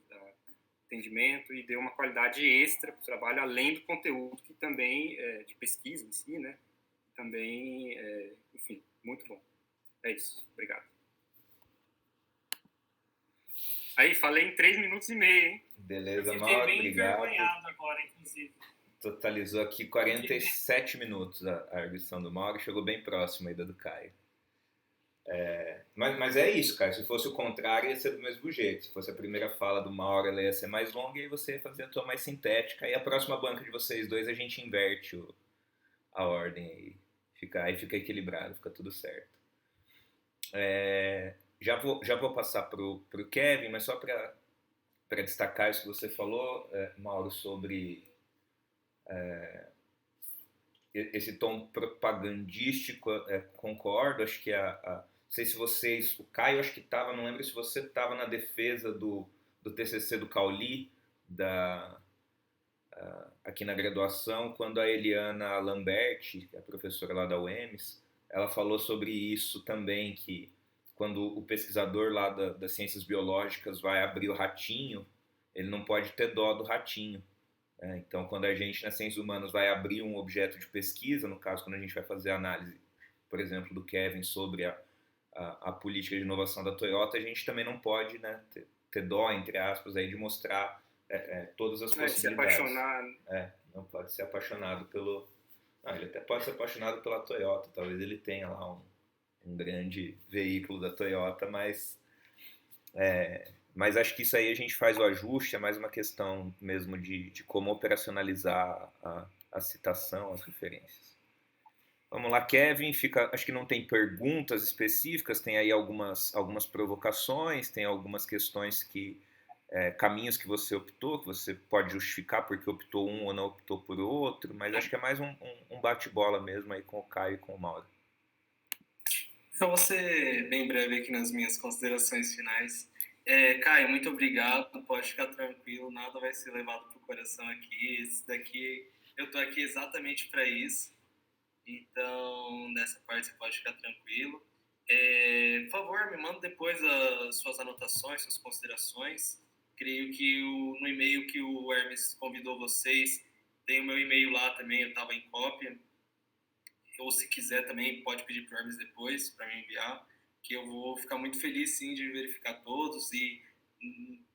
entendimento, e deu uma qualidade extra para o trabalho, além do conteúdo, que também de pesquisa em si, né? Também, enfim, muito bom. É isso, obrigado. Aí, falei em 3 minutos e meio, hein? Beleza, eu Mauro, bem obrigado. Envergonhado agora, inclusive. Totalizou aqui 47 minutos a arguição do Mauro, chegou bem próximo aí da do Caio. Mas é isso, cara. Se fosse o contrário, ia ser do mesmo jeito. Se fosse a primeira fala do Mauro, ela ia ser mais longa e aí você ia fazer a tua mais sintética. E a próxima banca de vocês dois, a gente inverte a ordem aí. Aí fica equilibrado, fica tudo certo. Já vou passar pro Kevin, mas só para destacar isso que você falou, Mauro, sobre esse tom propagandístico. Concordo, acho que não sei se vocês, o Caio acho que estava, não lembro se você estava na defesa do TCC do Cauli, aqui na graduação, quando a Eliana Lamberti, que é a professora lá da UEMS, ela falou sobre isso também, que quando o pesquisador lá das ciências biológicas vai abrir o ratinho, ele não pode ter dó do ratinho. Então, quando a gente, nas ciências humanas, vai abrir um objeto de pesquisa, no caso, quando a gente vai fazer a análise, por exemplo, do Kevin sobre a política de inovação da Toyota, a gente também não pode, né, ter dó, entre aspas, aí, de mostrar todas as Não é se possibilidades. apaixonar. Não pode ser apaixonado pelo... ele até pode ser apaixonado pela Toyota, talvez ele tenha lá um grande veículo da Toyota, mas acho que isso aí a gente faz o ajuste, é mais uma questão mesmo de como operacionalizar a citação, as referências. Vamos lá, Kevin, acho que não tem perguntas específicas, tem aí algumas provocações, tem algumas questões caminhos que você optou, que você pode justificar porque optou um ou não optou por outro, mas acho que é mais um bate-bola mesmo aí com o Caio e com o Mauro. Eu vou ser bem breve aqui nas minhas considerações finais. Caio, muito obrigado, pode ficar tranquilo, nada vai ser levado para o coração aqui, eu estou aqui exatamente para isso, então nessa parte você pode ficar tranquilo. Por favor, me manda depois as suas anotações, suas considerações. Creio que no e-mail que o Hermes convidou vocês, tem o meu e-mail lá também, eu estava em cópia. Ou se quiser também, pode pedir para o Hermes depois, para me enviar, que eu vou ficar muito feliz, sim, de verificar todos e,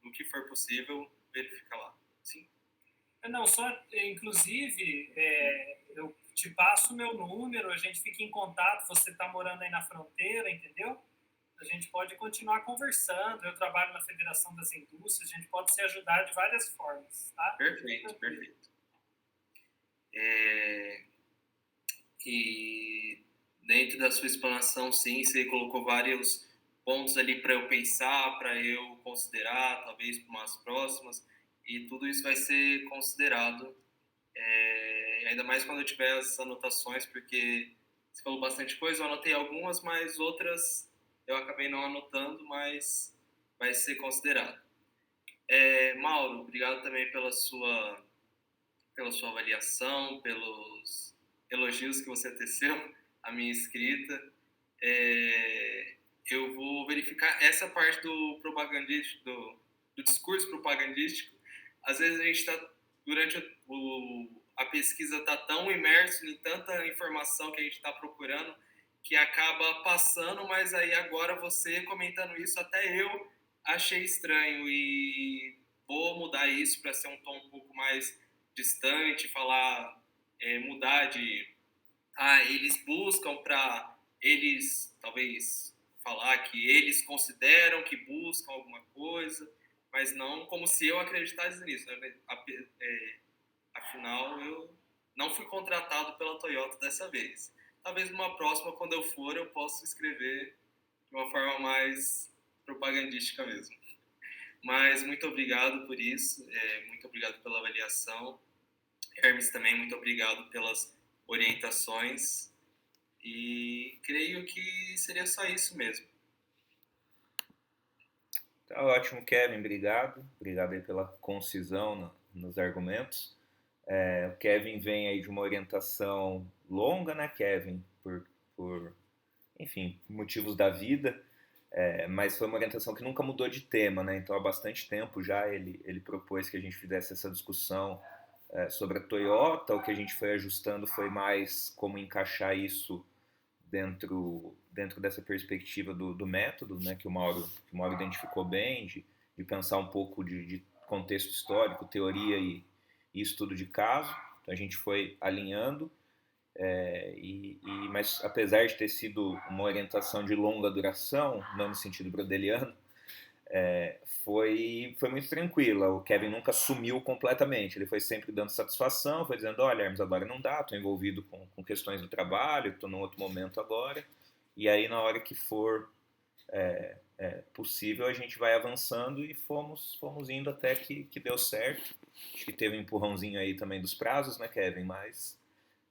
no que for possível, verificar lá. Sim. Não, inclusive, eu te passo o meu número, a gente fica em contato, você está morando aí na fronteira, entendeu? A gente pode continuar conversando, eu trabalho na Federação das Indústrias, a gente pode se ajudar de várias formas, tá? Perfeito. E dentro da sua explanação, sim, você colocou vários pontos ali para eu pensar, para eu considerar, talvez para umas próximas, e tudo isso vai ser considerado, ainda mais quando eu tiver as anotações, porque você falou bastante coisa, eu anotei algumas, mas outras eu acabei não anotando, mas vai ser considerado. Mauro, obrigado também pela sua avaliação, pelos elogios que você teceu à minha escrita. Eu vou verificar essa parte do propagandístico, do discurso propagandístico. Às vezes a gente está, durante a pesquisa, está tão imerso em tanta informação que a gente está procurando, que acaba passando, mas aí agora você comentando isso, até eu achei estranho e vou mudar isso para ser um tom um pouco mais distante, mudar de eles buscam para eles talvez falar que eles consideram que buscam alguma coisa, mas não como se eu acreditasse nisso, né? Afinal eu não fui contratado pela Toyota dessa vez. Talvez numa próxima, quando eu for, eu possa escrever de uma forma mais propagandística mesmo. Mas muito obrigado por isso, muito obrigado pela avaliação. Hermes também, muito obrigado pelas orientações e creio que seria só isso mesmo. Tá ótimo, Kevin, obrigado. Obrigado aí pela concisão nos argumentos. O Kevin vem aí de uma orientação longa, né, Kevin? Por enfim, motivos da vida, mas foi uma orientação que nunca mudou de tema, né? Então há bastante tempo já ele propôs que a gente fizesse essa discussão sobre a Toyota. O que a gente foi ajustando foi mais como encaixar isso dentro dessa perspectiva do método, né, que o Mauro identificou bem, de pensar um pouco de contexto histórico, teoria e estudo de caso. Então a gente foi alinhando, mas apesar de ter sido uma orientação de longa duração, não no sentido brodeliano, foi muito tranquila. O Kevin nunca sumiu completamente, ele foi sempre dando satisfação, foi dizendo, olha, Hermes, agora não dá, estou envolvido com questões do trabalho, estou num outro momento agora, e aí na hora que for possível a gente vai avançando, e fomos indo até que deu certo. Acho que teve um empurrãozinho aí também dos prazos, né, Kevin, mas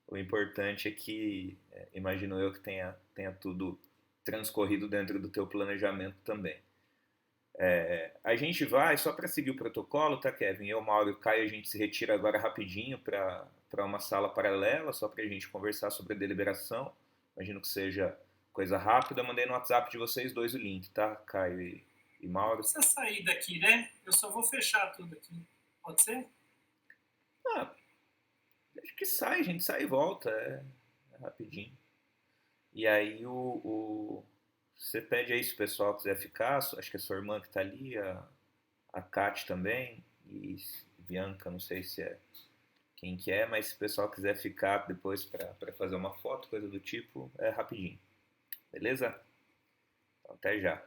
o importante é que, imagino eu, que tenha tudo transcorrido dentro do teu planejamento também. A gente vai, só para seguir o protocolo, tá, Kevin? Eu, Mauro e o Caio, a gente se retira agora rapidinho para uma sala paralela, só para a gente conversar sobre a deliberação. Imagino que seja coisa rápida. Mandei no WhatsApp de vocês dois o link, tá, Caio e Mauro? Não precisa sair daqui, né? Eu só vou fechar tudo aqui. Pode ser? Acho que a gente sai e volta, é rapidinho. E aí você pede aí se o pessoal quiser ficar, acho que a sua irmã que tá ali, a Kate também, e Bianca, não sei se é quem que é, mas se o pessoal quiser ficar depois para fazer uma foto, coisa do tipo, é rapidinho. Beleza? Então, até já.